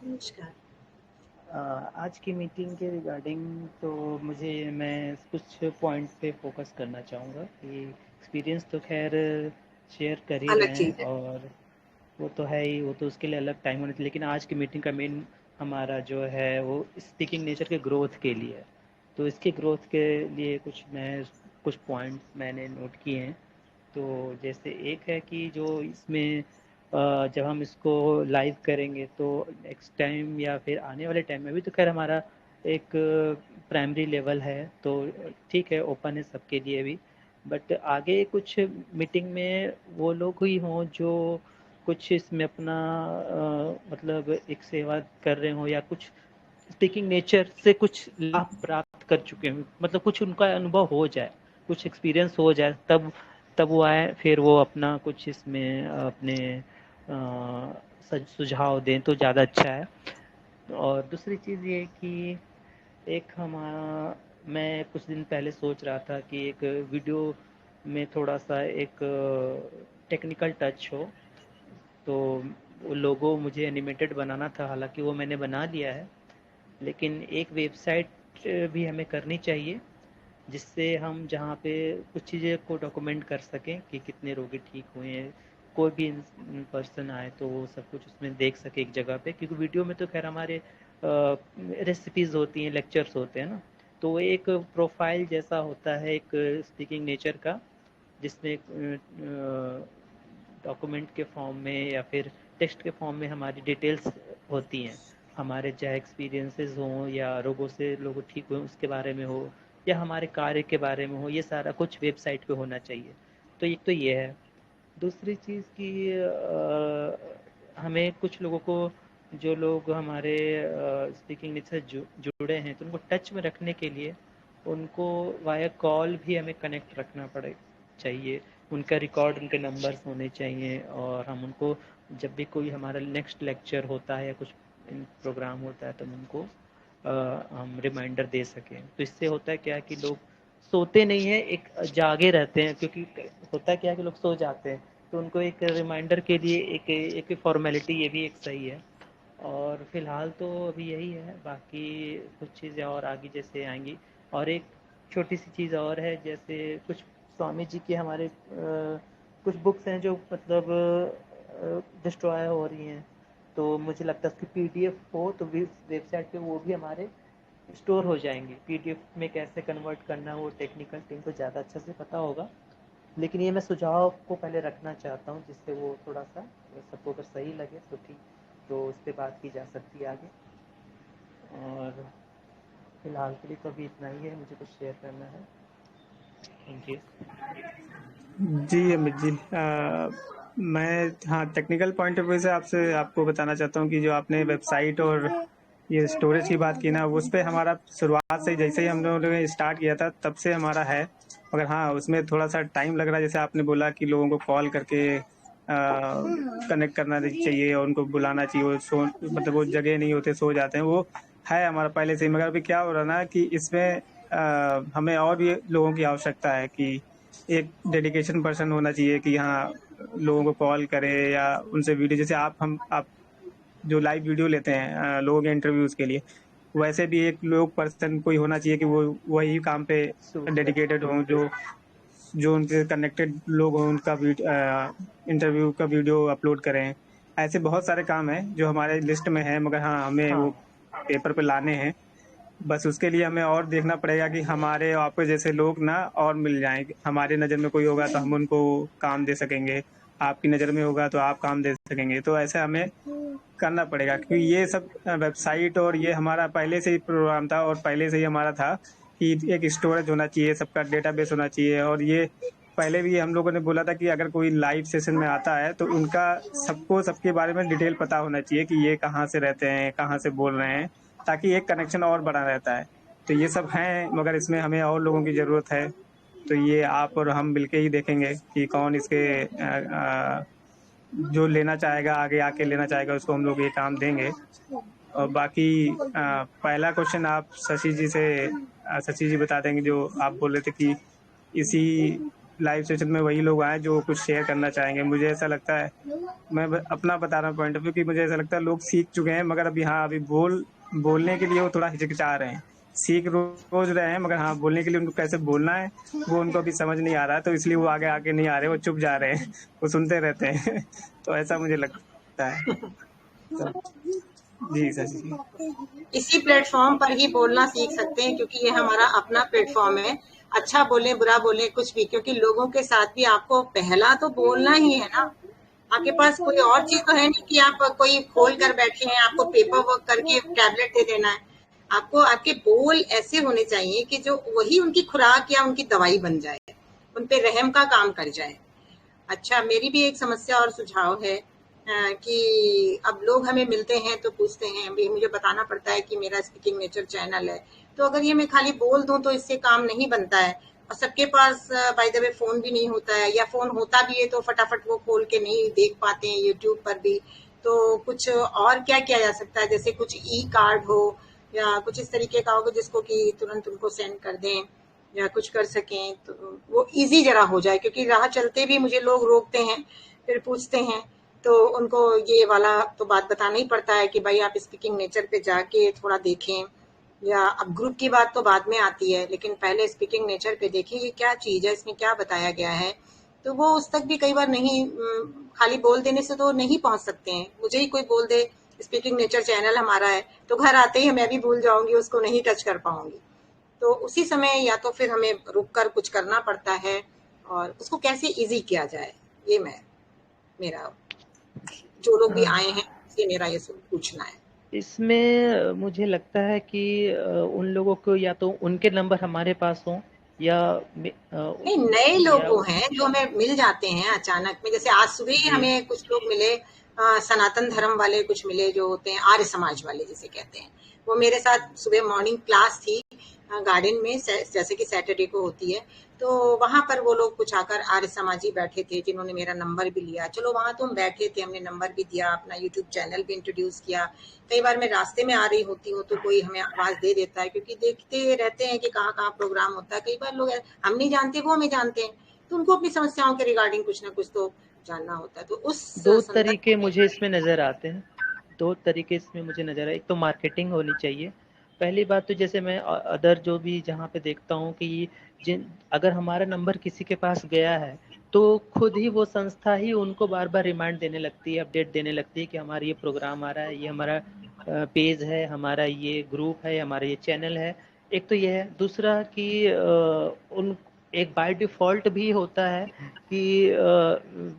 नमस्कार। आज की मीटिंग के रिगार्डिंग तो मैं कुछ पॉइंट पे फोकस करना चाहूँगा कि एक्सपीरियंस तो खैर शेयर कर ही अलग रहे चीज हैं है। और वो तो है ही, वो तो उसके लिए अलग टाइम होना चाहिए, लेकिन आज की मीटिंग का मेन हमारा जो है वो स्पीकिंग नेचर के ग्रोथ के लिए है। तो इसके ग्रोथ के लिए कुछ पॉइंट्स मैंने नोट किए हैं। तो जैसे एक है कि जो इसमें जब हम इसको लाइव करेंगे तो नेक्स्ट टाइम या फिर आने वाले टाइम में भी तो खैर हमारा एक प्राइमरी लेवल है, तो ठीक है, ओपन है सबके लिए भी। बट आगे कुछ मीटिंग में वो लोग ही हों जो कुछ इसमें अपना मतलब एक सेवा कर रहे हों या कुछ स्पीकिंग नेचर से कुछ लाभ प्राप्त कर चुके हों, मतलब कुछ उनका अनुभव हो जाए, कुछ एक्सपीरियंस हो जाए, तब वो आए, फिर वो अपना कुछ इसमें अपने सुझाव दें तो ज़्यादा अच्छा है। और दूसरी चीज़ ये कि एक हमारा मैं कुछ दिन पहले सोच रहा था कि एक वीडियो में थोड़ा सा एक टेक्निकल टच हो, तो वो लोगो मुझे एनिमेटेड बनाना था, हालांकि वो मैंने बना लिया है, लेकिन एक वेबसाइट भी हमें करनी चाहिए जिससे हम जहाँ पे कुछ चीज़ें को डॉक्यूमेंट कर सकें कि कितने रोगी ठीक हुए हैं, कोई भी पर्सन आए तो वो सब कुछ उसमें देख सके एक जगह पे, क्योंकि वीडियो में तो खैर हमारे रेसिपीज़ होती हैं, लेक्चर्स होते हैं ना, तो वो एक प्रोफाइल जैसा होता है एक स्पीकिंग नेचर का, जिसमें डॉक्यूमेंट के फॉर्म में या फिर टेक्स्ट के फॉर्म में हमारी डिटेल्स होती हैं, हमारे चाहे एक्सपीरियंसेस हों या रोगों से लोग ठीक हुए उसके बारे में हो या हमारे कार्य के बारे में हो, ये सारा कुछ वेबसाइट पे होना चाहिए। तो एक तो ये है। दूसरी चीज़ कि हमें कुछ लोगों को, जो लोग हमारे स्पीकिंग से जुड़े हैं, तो उनको टच में रखने के लिए उनको वाया कॉल भी हमें कनेक्ट रखना पड़े चाहिए, उनका रिकॉर्ड, उनके नंबर्स होने चाहिए, और हम उनको जब भी कोई हमारा नेक्स्ट लेक्चर होता है या कुछ प्रोग्राम होता है तो उनको हम रिमाइंडर दे सकें। तो इससे होता है क्या कि लोग सोते नहीं हैं, एक जागे रहते हैं, क्योंकि होता क्या है कि लोग सो जाते हैं, तो उनको एक रिमाइंडर के लिए एक फॉर्मेलिटी ये भी एक सही है। और फिलहाल तो अभी यही है, बाकी कुछ चीज़ें और आगे जैसे आएंगी। और एक छोटी सी चीज़ और है, जैसे कुछ स्वामी जी के हमारे कुछ बुक्स हैं जो मतलब डिस्ट्रॉय हो रही हैं, तो मुझे लगता है उसकी पीडीएफ हो तो भी वेबसाइट पे वो भी हमारे स्टोर हो जाएंगे। पीडीएफ में कैसे कन्वर्ट करना वो टेक्निकल टीम को ज़्यादा अच्छे से पता होगा, लेकिन ये मैं सुझाव को पहले रखना चाहता हूँ, जिससे वो थोड़ा सा सबको अगर सही लगे तो ठीक, तो उस पर बात की जा सकती है आगे। और फिलहाल के लिए तो अभी इतना ही है, मुझे कुछ शेयर करना है। Thank you. जी अमित जी, मैं हाँ टेक्निकल पॉइंट ऑफ व्यू से आपको बताना चाहता हूँ कि जो आपने वेबसाइट और ये स्टोरेज की बात की ना, उस पर हमारा शुरुआत से जैसे ही हम लोगों ने स्टार्ट किया था तब से हमारा है, मगर हाँ उसमें थोड़ा सा टाइम लग रहा है। जैसे आपने बोला कि लोगों को कॉल करके कनेक्ट करना चाहिए और उनको बुलाना चाहिए, वो सो मतलब वो जगह नहीं होते, सो जाते हैं, वो है हमारा पहले से ही। मगर अभी क्या हो रहा है ना कि इसमें हमें और भी लोगों की आवश्यकता है कि एक डेडिकेशन पर्सन होना चाहिए कि हाँ लोगों को कॉल करे या उनसे वीडियो, जैसे आप जो लाइव वीडियो लेते हैं लोगों के इंटरव्यूज के लिए, वैसे भी एक लोग पर्सन कोई होना चाहिए कि वो वही काम पे डेडिकेटेड हो, जो जो उनके कनेक्टेड लोग हों, उनका इंटरव्यू का वीडियो अपलोड करें। ऐसे बहुत सारे काम हैं जो हमारे लिस्ट में है, मगर हाँ हमें वो हाँ पेपर पे लाने हैं। बस उसके लिए हमें और देखना पड़ेगा कि हमारे आपके जैसे लोग ना और मिल जाएं। हमारे नज़र में कोई होगा तो हम उनको काम दे सकेंगे, आपकी नज़र में होगा तो आप काम दे सकेंगे। तो ऐसे हमें करना पड़ेगा, क्योंकि ये सब वेबसाइट और ये हमारा पहले से ही प्रोग्राम था और पहले से ही हमारा था कि एक स्टोरेज होना चाहिए, सबका डेटाबेस होना चाहिए। और ये पहले भी हम लोगों ने बोला था कि अगर कोई लाइव सेशन में आता है तो उनका सबको सबके बारे में डिटेल पता होना चाहिए कि ये कहाँ से रहते हैं, कहाँ से बोल रहे हैं, ताकि एक कनेक्शन और बना रहता है। तो ये सब हैं, मगर इसमें हमें और लोगों की ज़रूरत है। तो ये आप और हम मिलके ही देखेंगे कि कौन इसके जो लेना चाहेगा, आगे आके लेना चाहेगा, उसको हम लोग ये काम देंगे। और बाकी पहला क्वेश्चन आप शशि जी बता देंगे, जो आप बोल रहे थे कि इसी लाइव सेशन में वही लोग आए जो कुछ शेयर करना चाहेंगे। मुझे ऐसा लगता है, मैं अपना बता रहा हूँ पॉइंट ऑफ व्यू, कि मुझे ऐसा लगता है लोग सीख चुके हैं, मगर अभी हाँ अभी बोलने के लिए वो थोड़ा हिचकिचा रहे हैं। सीख रोज रहे हैं, मगर हाँ बोलने के लिए उनको कैसे बोलना है वो उनको अभी समझ नहीं आ रहा है, तो इसलिए वो आगे आगे नहीं आ रहे, वो चुप जा रहे हैं, वो सुनते रहते हैं। तो ऐसा मुझे लगता है। तो जी सर जी। इसी प्लेटफॉर्म पर ही बोलना सीख सकते हैं, क्योंकि ये हमारा अपना प्लेटफॉर्म है। अच्छा बोले बुरा बोले कुछ भी, क्योंकि लोगों के साथ भी आपको पहला तो बोलना ही है ना। आपके पास कोई और चीज तो है नहीं कि आप कोई खोल कर बैठे हैं, आपको पेपर वर्क करके टैबलेट दे देना है। आपको आपके बोल ऐसे होने चाहिए कि जो वही उनकी खुराक या उनकी दवाई बन जाए, उन पे रहम का काम कर जाए। अच्छा, मेरी भी एक समस्या और सुझाव है कि अब लोग हमें मिलते हैं तो पूछते हैं, अभी मुझे बताना पड़ता है कि मेरा स्पीकिंग नेचर चैनल है, तो अगर ये मैं खाली बोल दूं तो इससे काम नहीं बनता है। और सबके पास बाय द वे फोन भी नहीं होता है, या फोन होता भी है तो फटाफट वो खोल के नहीं देख पाते हैं यूट्यूब पर भी। तो कुछ और क्या किया जा सकता है, जैसे कुछ ई कार्ड हो या कुछ इस तरीके का हो जिसको कि तुरंत उनको सेंड कर दें या कुछ कर सकें, तो वो इजी जरा हो जाए। क्योंकि राह चलते भी मुझे लोग रोकते हैं, फिर पूछते हैं, तो उनको ये वाला तो बात बताना ही पड़ता है कि भाई आप स्पीकिंग नेचर पे जाके थोड़ा देखें। या अब ग्रुप की बात तो बाद में आती है, लेकिन पहले स्पीकिंग नेचर पे देखें ये क्या चीज है, इसमें क्या बताया गया है। तो वो उस तक भी कई बार नहीं, खाली बोल देने से तो नहीं पहुंच सकते हैं। मुझे ही कोई बोल दे स्पीकिंग नेचर चैनल हमारा है, तो घर आते ही मैं भी भूल जाऊंगी, उसको नहीं टच कर पाऊंगी। तो उसी समय या तो फिर हमें रुक कर कुछ करना पड़ता है, और उसको कैसे इजी किया जाए, ये मेरा जो लोग भी आए हैं से मेरा ये सब पूछना है। इसमें मुझे लगता है कि उन लोगों को या तो उनके नंबर हमारे पास हों, या नहीं, नए लोग हैं जो हमें मिल जाते हैं अचानक में। जैसे आज सुबह ही हमें कुछ लोग मिले, सनातन धर्म वाले कुछ मिले, जो होते हैं आर्य समाज वाले जिसे कहते हैं। वो मेरे साथ सुबह मॉर्निंग क्लास थी गार्डन में, जैसे कि सैटरडे को होती है, तो वहां पर वो लोग कुछ आकर आर्य समाजी बैठे थे, जिन्होंने मेरा नंबर भी लिया। चलो वहां तो हम बैठे थे, हमने नंबर भी दिया, अपना यूट्यूब चैनल भी इंट्रोड्यूस किया। कई बार मैं रास्ते में आ रही होती हूँ तो कोई हमें आवाज दे देता है, क्योंकि देखते रहते हैं कि कहाँ कहाँ प्रोग्राम होता है। कई बार लोग हम नहीं जानते, वो हमें जानते हैं, तो उनको अपनी समस्याओं के रिगार्डिंग कुछ ना कुछ तो जानना होता है। तो उस दो तरीके मुझे इसमें नजर आते हैं, दो तरीके इसमें मुझे नजर आए। एक तो मार्केटिंग होनी चाहिए। पहली बात तो जैसे मैं अदर जो भी जहाँ पे देखता हूँ कि अगर हमारा नंबर किसी के पास गया है तो खुद ही वो संस्था ही उनको बार बार रिमाइंड देने लगती है, अपडेट देने लगती है कि हमारा ये प्रोग्राम आ रहा है, ये हमारा पेज है, हमारा ये ग्रुप है, हमारा ये चैनल है। एक तो ये है। दूसरा कि उन एक बाय डिफ़ॉल्ट भी होता है कि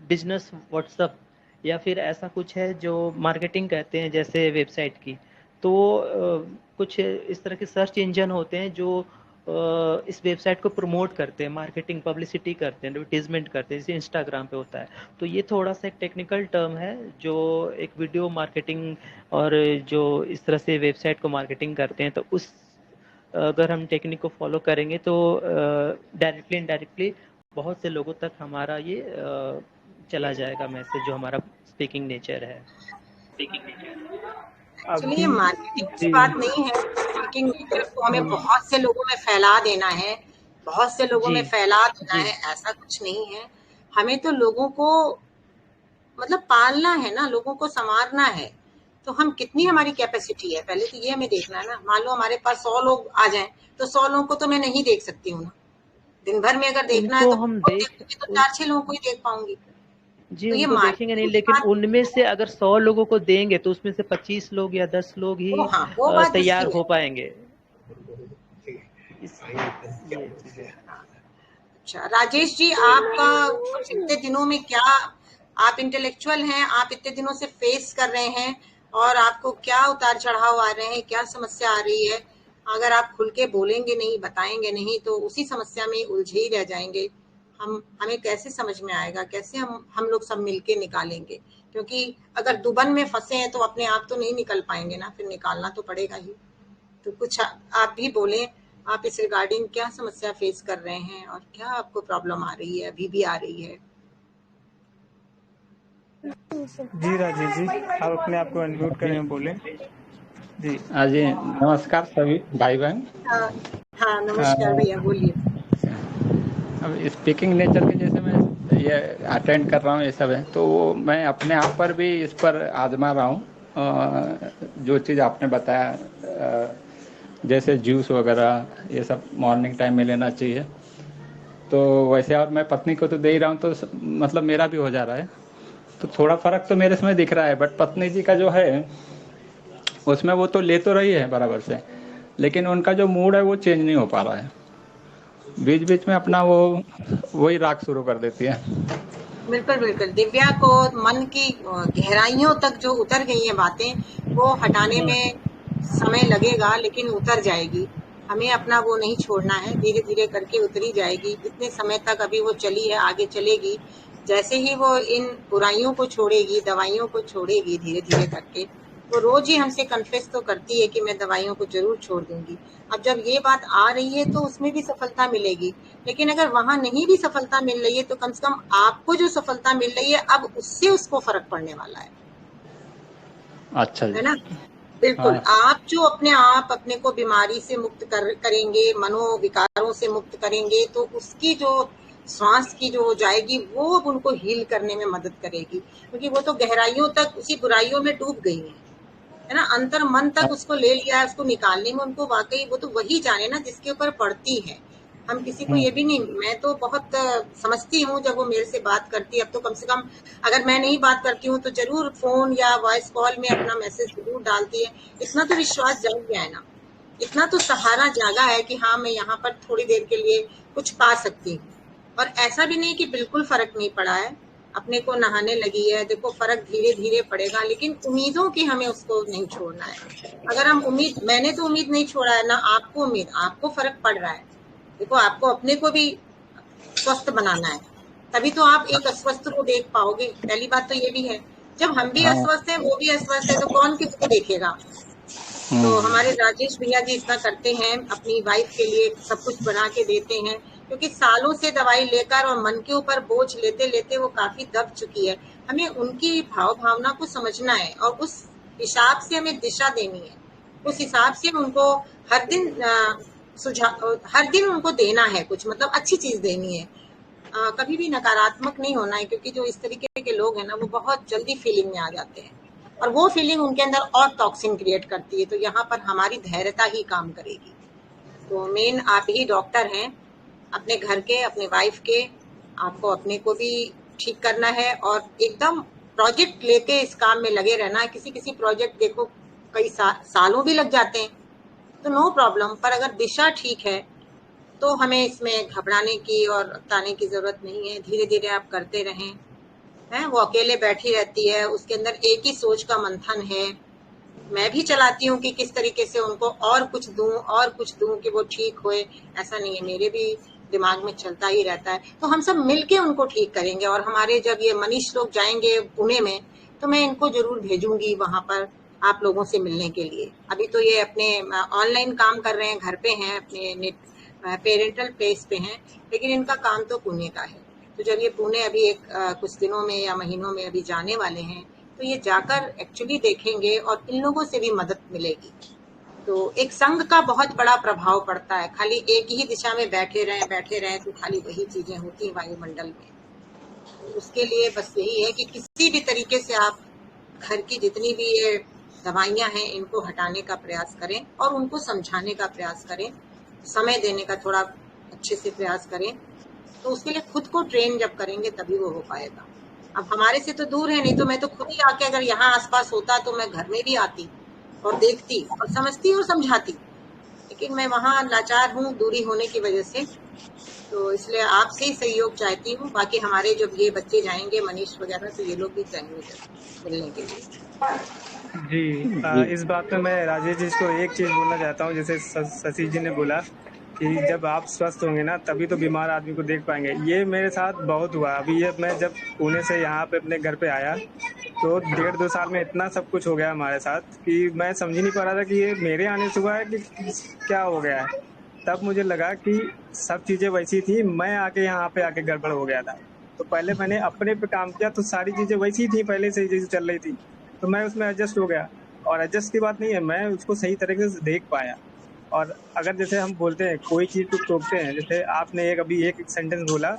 बिजनेस व्हाट्सएप या फिर ऐसा कुछ है जो मार्केटिंग कहते हैं, जैसे वेबसाइट की। तो कुछ इस तरह के सर्च इंजन होते हैं जो इस वेबसाइट को प्रमोट करते हैं, मार्केटिंग पब्लिसिटी करते हैं, एडवर्टीजमेंट करते हैं, जैसे इंस्टाग्राम पे होता है। तो ये थोड़ा सा एक टेक्निकल टर्म है जो एक वीडियो मार्केटिंग और जो इस तरह से वेबसाइट को मार्केटिंग करते हैं। तो उस अगर हम टेक्निक को फॉलो करेंगे तो डायरेक्टली इनडायरेक्टली बहुत से लोगों तक हमारा ये चला जाएगा मैसेज, जो हमारा स्पीकिंग नेचर है। एक्चुअली ये मार्केटिंग की बात नहीं है, स्पीकिंग नेचर को हमें बहुत से लोगों में फैला देना है, बहुत से लोगों में फैला देना है, ऐसा कुछ नहीं है। हमें तो लोगों को मतलब पालना है ना, लोगों को संवारना है। तो हम कितनी हमारी कैपेसिटी है, पहले तो ये हमें देखना है ना। मान लो हमारे पास 100 लोग आ जाएं, तो 100 लोगों को तो मैं नहीं देख सकती हूँ ना। दिन भर में अगर देखना है तो हम तो 4-6 लोगों को ही देख पाऊंगी। जी, तो ये उनको देखेंगे नहीं, लेकिन उनमें से अगर 100 लोगों को देंगे तो उसमें से 25 लोग या 10 लोग ही तैयार हो पाएंगे। अच्छा राजेश जी, आपका इतने दिनों में क्या, आप इंटेलेक्चुअल हैं, आप इतने दिनों से फेस कर रहे हैं, और आपको क्या उतार चढ़ाव आ रहे हैं, क्या समस्या आ रही है? अगर आप खुल के बोलेंगे नहीं, बताएंगे नहीं, तो उसी समस्या में उलझे ही रह जाएंगे। हमें कैसे समझ में आएगा, कैसे हम लोग सब मिलके निकालेंगे? क्योंकि अगर दुबन में फंसे हैं तो अपने आप तो नहीं निकल पाएंगे ना, फिर निकालना तो पड़ेगा ही। तो कुछ आप भी बोलें, आप इस रिगार्डिंग क्या समस्या फेस कर रहे हैं और क्या आपको प्रॉब्लम आ रही है, अभी भी आ रही है? जी राजेश जी, आप अपने आप को अनम्यूट करें, बोले जी। जी नमस्कार सभी भाई बहन। हाँ नमस्कार भैया, बोलिए। अब स्पीकिंग नेचर के जैसे मैं ये अटेंड कर रहा हूँ, ये सब है, तो वो मैं अपने आप पर भी इस पर आजमा रहा हूँ। जो चीज़ आपने बताया जैसे जूस वगैरह ये सब मॉर्निंग टाइम में लेना चाहिए, तो वैसे और मैं पत्नी को तो दे ही रहा हूँ, तो मतलब मेरा भी हो जा रहा है, तो थोड़ा फ़र्क तो मेरे इसमें दिख रहा है। बट पत्नी जी का जो है उसमें वो तो ले तो रही है बराबर से, लेकिन उनका जो मूड है वो चेंज नहीं हो पा रहा है, बीच बीच में अपना वो वही राग शुरू कर देती है। बिल्कुल बिल्कुल, दिव्या को मन की गहराइयों तक जो उतर गई हैं बातें, वो हटाने में समय लगेगा, लेकिन उतर जाएगी। हमें अपना वो नहीं छोड़ना है, धीरे धीरे करके उतरी जाएगी। जितने समय तक अभी वो चली है, आगे चलेगी। जैसे ही वो इन बुराइयों को छोड़ेगी, दवाइयों को छोड़ेगी धीरे धीरे करके, वो रोज ही हमसे कन्फेस तो करती है कि मैं दवाइयों को जरूर छोड़ दूंगी। अब जब ये बात आ रही है तो उसमें भी सफलता मिलेगी, लेकिन अगर वहां नहीं भी सफलता मिल रही है तो कम से कम आपको जो सफलता मिल रही है, अब उससे उसको फर्क पड़ने वाला है अच्छा जी। ना? बिल्कुल। हाँ। आप जो अपने आप अपने को बीमारी से मुक्त करेंगे, मनोविकारों से मुक्त करेंगे, तो उसकी जो श्वास की जो हो जाएगी, वो अब उनको हील करने में मदद करेगी, क्योंकि वो तो गहराइयों तक उसी बुराइयों में डूब गई है ना? अंतर मन तक उसको ले लिया है, उसको निकालने में उनको वाकई वो तो वही जाने ना जिसके ऊपर पड़ती है। हम किसी को ये भी नहीं, मैं तो बहुत समझती हूँ जब वो मेरे से बात करती है। अब तो कम से कम अगर मैं नहीं बात करती हूँ तो जरूर फोन या वॉइस कॉल में अपना मैसेज जरूर डालती है। इतना तो विश्वास जाग गया है ना, इतना तो सहारा जागा है कि हाँ मैं यहाँ पर थोड़ी देर के लिए कुछ पा सकती हूँ। और ऐसा भी नहीं कि बिल्कुल फर्क नहीं पड़ा है, अपने को नहाने लगी है। देखो फर्क धीरे धीरे पड़ेगा, लेकिन उम्मीदों की हमें उसको नहीं छोड़ना है। अगर हम उम्मीद, मैंने तो उम्मीद नहीं छोड़ा है ना, आपको उम्मीद, आपको फर्क पड़ रहा है। देखो आपको अपने को भी स्वस्थ बनाना है, तभी तो आप एक अस्वस्थ को देख पाओगे। पहली बात तो ये भी है, जब हम भी हाँ। अस्वस्थ हैं, वो भी अस्वस्थ है, तो कौन किसको देखेगा? तो हमारे राजेश भैया जी इतना करते हैं, अपनी वाइफ के लिए सब कुछ बना के देते हैं, क्योंकि सालों से दवाई लेकर और मन के ऊपर बोझ लेते लेते वो काफी दब चुकी है। हमें उनकी भाव भावना को समझना है और उस हिसाब से हमें दिशा देनी है। उस हिसाब से उनको हर दिन हर दिन उनको देना है कुछ, मतलब अच्छी चीज देनी है। कभी भी नकारात्मक नहीं होना है, क्योंकि जो इस तरीके के लोग हैं ना, वो बहुत जल्दी फीलिंग में आ जाते हैं और वो फीलिंग उनके अंदर और टॉक्सिन क्रिएट करती है। तो यहाँ पर हमारी धैर्यता ही काम करेगी। तो मेन आप ही डॉक्टर हैं अपने घर के, अपने वाइफ के। आपको अपने को भी ठीक करना है और एकदम प्रोजेक्ट लेके इस काम में लगे रहना है। किसी किसी प्रोजेक्ट देखो कई सालों भी लग जाते हैं, तो नो प्रॉब्लम, पर अगर दिशा ठीक है तो हमें इसमें घबराने की और ताने की जरूरत नहीं है। धीरे धीरे आप करते रहें। है वो अकेले बैठी रहती है, उसके अंदर एक ही सोच का मंथन है। मैं भी चलाती हूँ कि किस तरीके से उनको और कुछ दूं कि वो ठीक होए। ऐसा नहीं है, मेरे भी दिमाग में चलता ही रहता है। तो हम सब मिलके उनको ठीक करेंगे। और हमारे जब ये मनीष लोग जाएंगे पुणे में, तो मैं इनको जरूर भेजूंगी वहां पर आप लोगों से मिलने के लिए। अभी तो ये अपने ऑनलाइन काम कर रहे हैं, घर पे हैं, अपने नेट पेरेंटल प्लेस पे हैं, लेकिन इनका काम तो पुणे का है। तो जब ये पुणे अभी कुछ दिनों में या महीनों में अभी जाने वाले हैं, तो ये जाकर एक्चुअली देखेंगे और इन लोगों से भी मदद मिलेगी। तो एक संघ का बहुत बड़ा प्रभाव पड़ता है। खाली एक ही दिशा में बैठे रहें तो खाली वही चीजें होती हैं वायुमंडल में। तो उसके लिए बस यही है कि किसी भी तरीके से आप घर की जितनी भी ये दवाइयां हैं, इनको हटाने का प्रयास करें और उनको समझाने का प्रयास करें, समय देने का थोड़ा अच्छे से प्रयास करें। तो उसके लिए खुद को ट्रेन जब करेंगे तभी वो हो पाएगा। अब हमारे से तो दूर है, नहीं तो मैं तो खुद ही आके अगर यहाँ आसपास होता तो मैं घर में भी आती और देखती और समझती और समझाती, लेकिन मैं वहाँ लाचार हूँ दूरी होने की वजह से। तो इसलिए आपसे ही सहयोग चाहती हूँ। बाकी हमारे जो ये बच्चे जाएंगे मनीष वगैरह, तो ये लोग भी जाएंगे मिलने के लिए। जी इस बात में मैं राजेश जी को एक चीज़ बोलना चाहता हूँ। जैसे शशि जी ने बोला कि जब आप स्वस्थ होंगे ना, तभी तो बीमार आदमी को देख पाएंगे। ये मेरे साथ बहुत हुआ। अभी ये मैं जब पुणे से यहाँ पे अपने घर पे आया, तो 1.5-2 साल में इतना सब कुछ हो गया हमारे साथ कि मैं समझ ही नहीं पा रहा था कि ये मेरे आने से हुआ है कि क्या हो गया है। तब मुझे लगा कि सब चीज़ें वैसी थी, मैं आके यहाँ पे आके गड़बड़ हो गया था। तो पहले मैंने अपने पे काम किया, तो सारी चीज़ें वैसी थी पहले से जैसे चल रही थी, तो मैं उसमें एडजस्ट हो गया। और एडजस्ट की बात नहीं है, मैं उसको सही तरीके से देख पाया। और अगर जैसे हम बोलते हैं कोई चीज़ को टोकते हैं, जैसे आपने एक अभी एक सेंटेंस बोला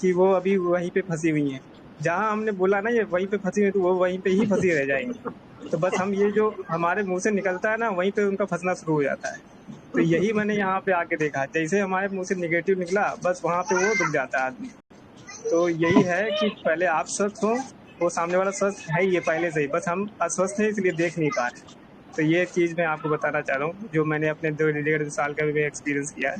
कि वो अभी वहीं पे फंसी हुई हैं, जहाँ हमने बोला ना ये वहीं पे फंसी हुई है, तो वो वहीं पे ही फंसी रह जाएंगी। तो बस हम ये जो हमारे मुंह से निकलता है ना, वहीं पे उनका फंसना शुरू हो जाता है। तो यही मैंने यहाँ पे आके देखा, जैसे हमारे मुंह से निगेटिव निकला बस वहाँ पे वो रुक जाता है आदमी। तो यही है कि पहले आप स्वस्थ हो, वो सामने वाला स्वस्थ है ही है पहले से ही, बस हम अस्वस्थ हैं इसलिए देख नहीं पा रहे। तो ये चीज़ मैं आपको बताना चाह रहा हूँ, जो मैंने अपने 2 डेढ़ साल का भी एक्सपीरियंस किया है।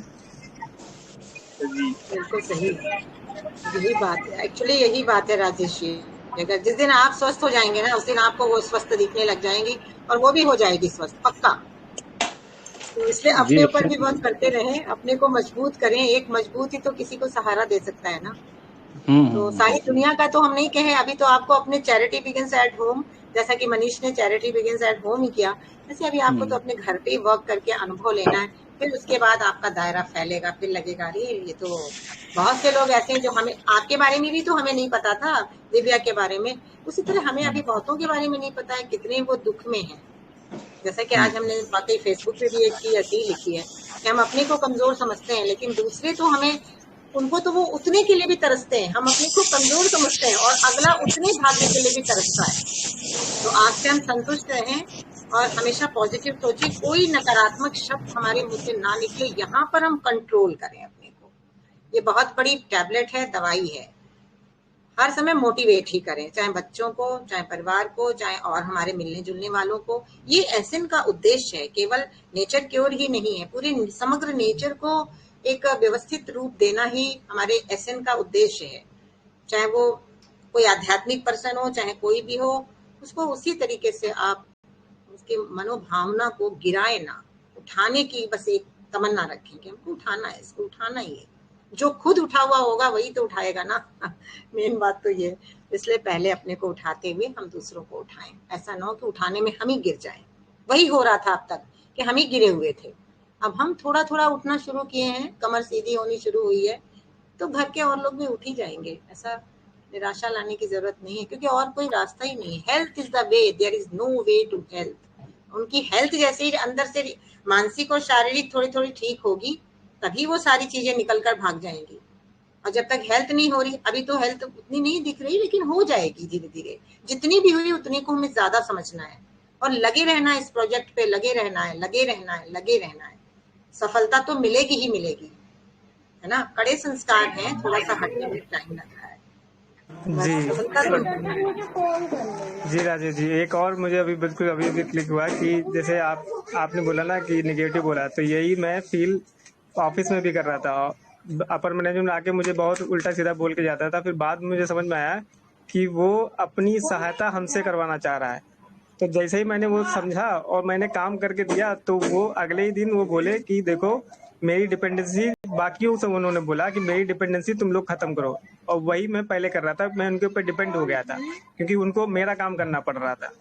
तो जी बिल्कुल सही, यही बात है, एक्चुअली यही बात है राजेश जी। अगर जिस दिन आप स्वस्थ हो जाएंगे ना, उस दिन आपको वो स्वस्थ दिखने लग जाएंगी और वो भी हो जाएगी स्वस्थ, पक्का। तो इसलिए जी अपने ऊपर भी वर्क करते रहें, अपने को मजबूत करें। एक मजबूत ही तो किसी को सहारा दे सकता है ना। तो सारी दुनिया का तो हम नहीं कहे, अभी तो आपको अपने चैरिटी बिगिंस एट होम, जैसा कि मनीष ने चैरिटी बिगिंस एट होम ही किया, वैसे अभी आपको तो अपने घर पे ही वर्क करके अनुभव लेना है। फिर उसके बाद आपका दायरा फैलेगा, फिर लगेगा अरे ये तो बहुत से लोग ऐसे हैं जो हमें, आपके बारे में भी तो हमें नहीं पता था, दिव्या के बारे में, उसी तरह हमें अभी बहुतों के बारे में नहीं पता है कितने वो दुख में है। जैसा कि आज हमने वाकई फेसबुक पे भी एक चीज ऐसी ही लिखी है कि हम अपने को कमजोर समझते हैं, लेकिन दूसरे तो हमें, उनको तो वो उतने के लिए भी तरसते हैं, हम अपने को कमजोर समझते हैं और अगला उतने भाग्य के लिए भी तरसता है। तो आज से हम संतुष्ट रहें और हमेशा पॉजिटिव सोचें, कोई नकारात्मक शब्द हमारे मुंह से ना निकले, यहाँ पर हम कंट्रोल करें अपने को। ये बहुत बड़ी टैबलेट है, दवाई है। हर समय मोटिवेट ही करें, चाहे बच्चों को, चाहे परिवार को, चाहे और हमारे मिलने जुलने वालों को। ये एसएन का उद्देश्य है, केवल नेचर क्योर ही नहीं है, पूरे समग्र नेचर को एक व्यवस्थित रूप देना ही हमारे एसएन का उद्देश्य है। चाहे वो कोई आध्यात्मिक पर्सन हो, चाहे कोई भी हो, उसको उसी तरीके से आप उसके मनोभावना को गिराए ना, उठाने की बस एक तमन्ना रखें कि हमको उठाना है, इसको उठाना ही है। जो खुद उठा हुआ होगा वही तो उठाएगा ना। मेन बात तो ये, इसलिए पहले अपने को उठाते हुए हम दूसरों को उठाएं। ऐसा ना हो कि उठाने में हम ही गिर जाएं। वही हो रहा था अब तक कि हम ही गिरे हुए थे। अब हम थोड़ा थोड़ा उठना शुरू किए हैं, कमर सीधी होनी शुरू हुई है, तो घर के और लोग भी उठ ही जाएंगे। ऐसा निराशा लाने की जरूरत नहीं है, क्योंकि और कोई रास्ता ही नहीं है। Health is the way, there is no way to health. उनकी हेल्थ जैसे ही अंदर से मानसिक और शारीरिक थोड़ी थोड़ी ठीक होगी, तभी वो सारी चीजें निकल कर भाग जाएंगी। और जब तक हेल्थ नहीं हो रही, अभी तो हेल्थ उतनी नहीं दिख रही, लेकिन हो जाएगी धीरे धीरे। जितनी भी हुई उतनी को हमें ज्यादा समझना है और लगे रहना है, इस प्रोजेक्ट पे लगे रहना है, लगे रहना है, लगे रहना है। सफलता तो मिलेगी ही मिलेगी, है ना। कड़े संस्कार हैं, थोड़ा सा हटने में टाइम लग रहा है, जी बस सफलता तो जी राजेश जी, एक और मुझे अभी बिल्कुल अभी भी क्लिक हुआ कि जैसे आपने बोला ना कि निगेटिव बोला, तो यही मैं फील ऑफिस में भी कर रहा था। अपर मैनेजमेंट आके मुझे बहुत उल्टा सीधा बोल के जाता था, फिर बाद में मुझे समझ में आया कि वो अपनी सहायता हमसे करवाना चाह रहा है। तो जैसे ही मैंने वो समझा और मैंने काम करके दिया, तो वो अगले ही दिन वो बोले कि देखो मेरी डिपेंडेंसी, बाकियों से उन्होंने बोला कि मेरी डिपेंडेंसी तुम लोग खत्म करो। और वही मैं पहले कर रहा था, मैं उनके ऊपर डिपेंड हो गया था क्योंकि उनको मेरा काम करना पड़ रहा था।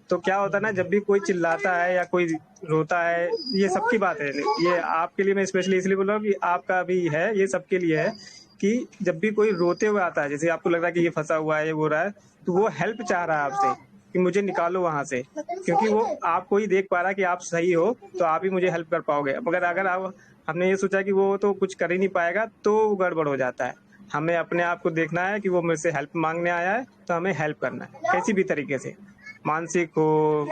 तो क्या होता है ना, जब भी कोई चिल्लाता है या कोई रोता है, ये सबकी बात है, ये आपके लिए मैं स्पेशली इसलिए बोल रहा हूँ कि आपका भी है, ये सबके लिए है कि जब भी कोई रोते हुए आता है, जैसे आपको लग रहा है कि ये फंसा हुआ है, ये हो रहा है, तो वो हेल्प चाह रहा है आपसे कि मुझे निकालो वहां से, क्योंकि वो आपको ही देख पा रहा है कि आप सही हो, तो आप ही मुझे हेल्प कर पाओगे। मगर अगर आप, हमने ये सोचा कि वो तो कुछ कर ही नहीं पाएगा, तो गड़बड़ हो जाता है। हमें अपने आप को देखना है कि वो मेरे से हेल्प मांगने आया है, तो हमें हेल्प करना है किसी भी तरीके से, मानसिक हो,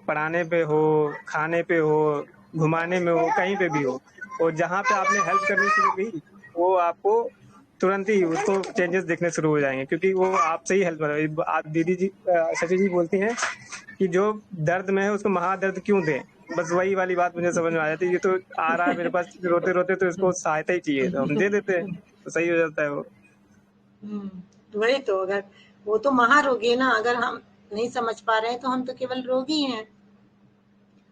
पढ़ाने पे हो, खाने पे हो, घुमाने में हो, कहीं पे भी हो। और जहाँ पे आपने हेल्प करनी शुरू की, वो आपको तुरंत ही उसको चेंजेस दिखने शुरू हो जाएंगे, क्योंकि वो आपसे ही हेल्प। आप दीदी जी, शशि जी बोलती हैं कि जो दर्द में है उसको महादर्द क्यों दें। बस वही वाली बात मुझे समझ में आ जाती है। ये तो आ रहा है मेरे पास रोते रोते, तो इसको सहायता ही चाहिए, तो हम दे देते हैं, तो सही हो जाता है वो। वही तो, अगर वो तो महारोगी है ना, अगर हम नहीं समझ पा रहे हैं तो हम तो केवल रोगी हैं।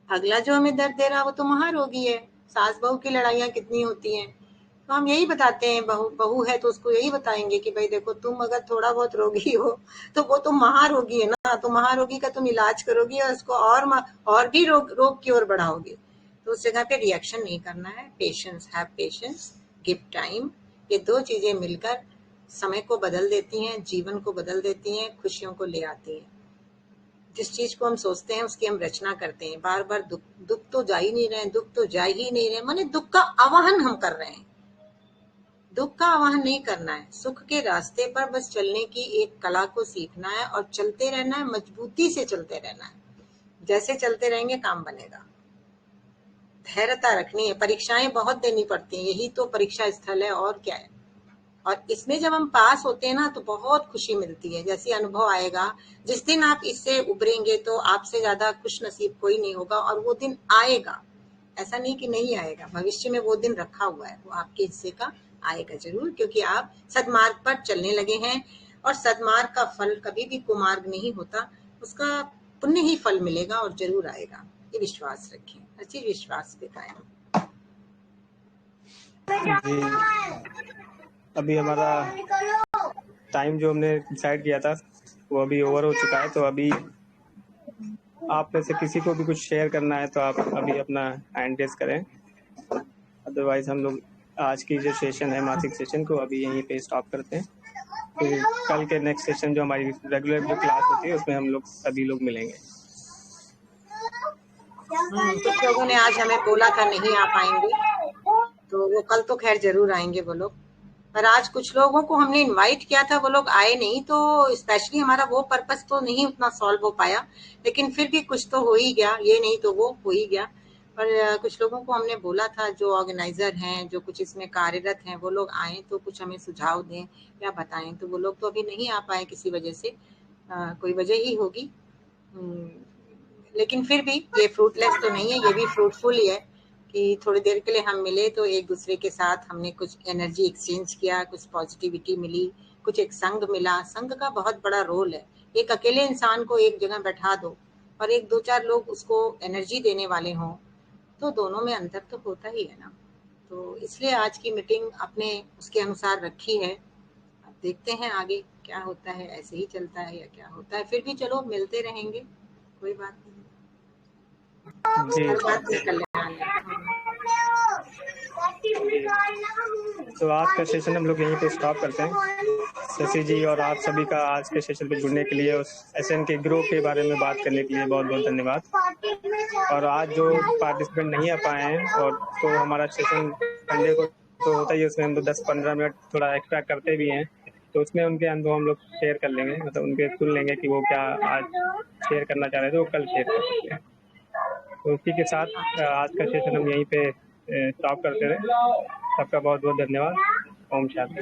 अगला जो हमें दर्द दे रहा है वो तो महारोगी है। सास बहू की लड़ाइयाँ कितनी होती हैं, तो हम यही बताते हैं, बहू है तो उसको यही बताएंगे कि भाई देखो, तुम अगर थोड़ा बहुत रोगी हो तो वो तो महारोगी है ना, तो महारोगी का तुम इलाज करोगी और उसको और भी रोग की ओर बढ़ाओगे। तो उस जगह पे रिएक्शन नहीं करना है, patience, have patience, give time. ये दो चीजें मिलकर समय को बदल देती हैं, जीवन को बदल देती हैं, खुशियों को ले आती हैं। जिस चीज को हम सोचते हैं उसकी हम रचना करते हैं। बार बार दुख तो जा ही नहीं रहे, दुख तो जा ही नहीं रहे, माने दुख का आवाहन हम कर रहे हैं। दुख का आवाहन नहीं करना है, सुख के रास्ते पर बस चलने की एक कला को सीखना है और चलते रहना है, मजबूती से चलते रहना है। जैसे चलते रहेंगे काम बनेगा। धैर्यता रखनी है, परीक्षाएं बहुत देनी पड़ती हैं, यही तो परीक्षा स्थल है और क्या है। और इसमें जब हम पास होते हैं ना तो बहुत खुशी मिलती है। जैसे अनुभव आएगा, जिस दिन आप इससे उभरेंगे तो आपसे ज्यादा खुश नसीब कोई नहीं होगा, और वो दिन आएगा, ऐसा नहीं कि नहीं आएगा। भविष्य में वो दिन रखा हुआ है, वो आपके हिस्से का आएगा जरूर, क्योंकि आप सदमार्ग पर चलने लगे हैं। और सदमार्ग का फल कभी भी कुमार्ग नहीं होता, उसका पुण्य ही फल मिलेगा और जरूर आएगा। ये विश्वास रखें, हर चीज विश्वास पे कायम। जी, अभी हमारा टाइम जो हमने डिसाइड किया था वो अभी ओवर हो चुका है। तो अभी आप में से किसी को भी कुछ शेयर करना है तो आप अभी अपना हैंड रेज करें, अदरवाइज हम लोग आज की जो सेशन है, मासिक सेशन को अभी यहीं पे स्टॉप करते हैं। फिर कल के नेक्स्ट सेशन जो हमारी रेगुलर जो क्लास होती है उसमें हम लोग सभी लोग मिलेंगे। कुछ लोगों ने आज हमें बोला था नहीं आ पाएंगे, तो वो कल तो खैर जरूर आएंगे वो लोग। पर आज कुछ लोगों को हमने इनवाइट किया था, वो लोग आए नहीं, तो स्पेशली हमारा वो पर्पस तो नहीं उतना सॉल्व हो पाया, लेकिन फिर भी कुछ तो हो ही गया, ये नहीं तो वो हो ही गया। पर कुछ लोगों को हमने बोला था, जो ऑर्गेनाइजर हैं, जो कुछ इसमें कार्यरत हैं, वो लोग आए तो कुछ हमें सुझाव दें या बताएं। तो वो लोग तो अभी नहीं आ पाए किसी वजह से, कोई वजह ही होगी। लेकिन फिर भी ये फ्रूटलेस तो नहीं है, ये भी फ्रूटफुल ही है कि थोड़ी देर के लिए हम मिले तो एक दूसरे के साथ हमने कुछ एनर्जी एक्सचेंज किया, कुछ पॉजिटिविटी मिली, कुछ एक संग मिला। संग का बहुत बड़ा रोल है। एक अकेले इंसान को एक जगह बैठा दो और एक दो चार लोग उसको एनर्जी देने वाले हों, तो दोनों में अंतर तो होता ही है ना। तो इसलिए आज की मीटिंग अपने उसके अनुसार रखी है। अब देखते हैं आगे क्या होता है, ऐसे ही चलता है या क्या होता है। फिर भी चलो मिलते रहेंगे, कोई बात नहीं, जी, हर बात में कल्याण है। तो आज का सेशन हम लोग यहीं पे स्टॉप करते हैं। शशि जी और आप सभी का आज के सेशन पे जुड़ने के लिए और एसएन के ग्रो के बारे में बात करने के लिए बहुत बहुत धन्यवाद। और आज जो पार्टिसिपेंट नहीं आ पाए हैं, और तो हमारा सेशन संडे को तो होता ही है, उसमें हम लोग 10-15 मिनट थोड़ा एक्स्ट्रा करते भी हैं, तो उसमें उनके अनुभव हम लोग शेयर कर लेंगे, मतलब उनके सुन लेंगे कि वो क्या आज शेयर करना चाह रहे थे, वो कल शेयर कर सकते हैं। तो उसी के साथ आज का सेशन हम यहीं पे स्टॉप करते रहे। सबका बहुत बहुत धन्यवाद। ओम शांति।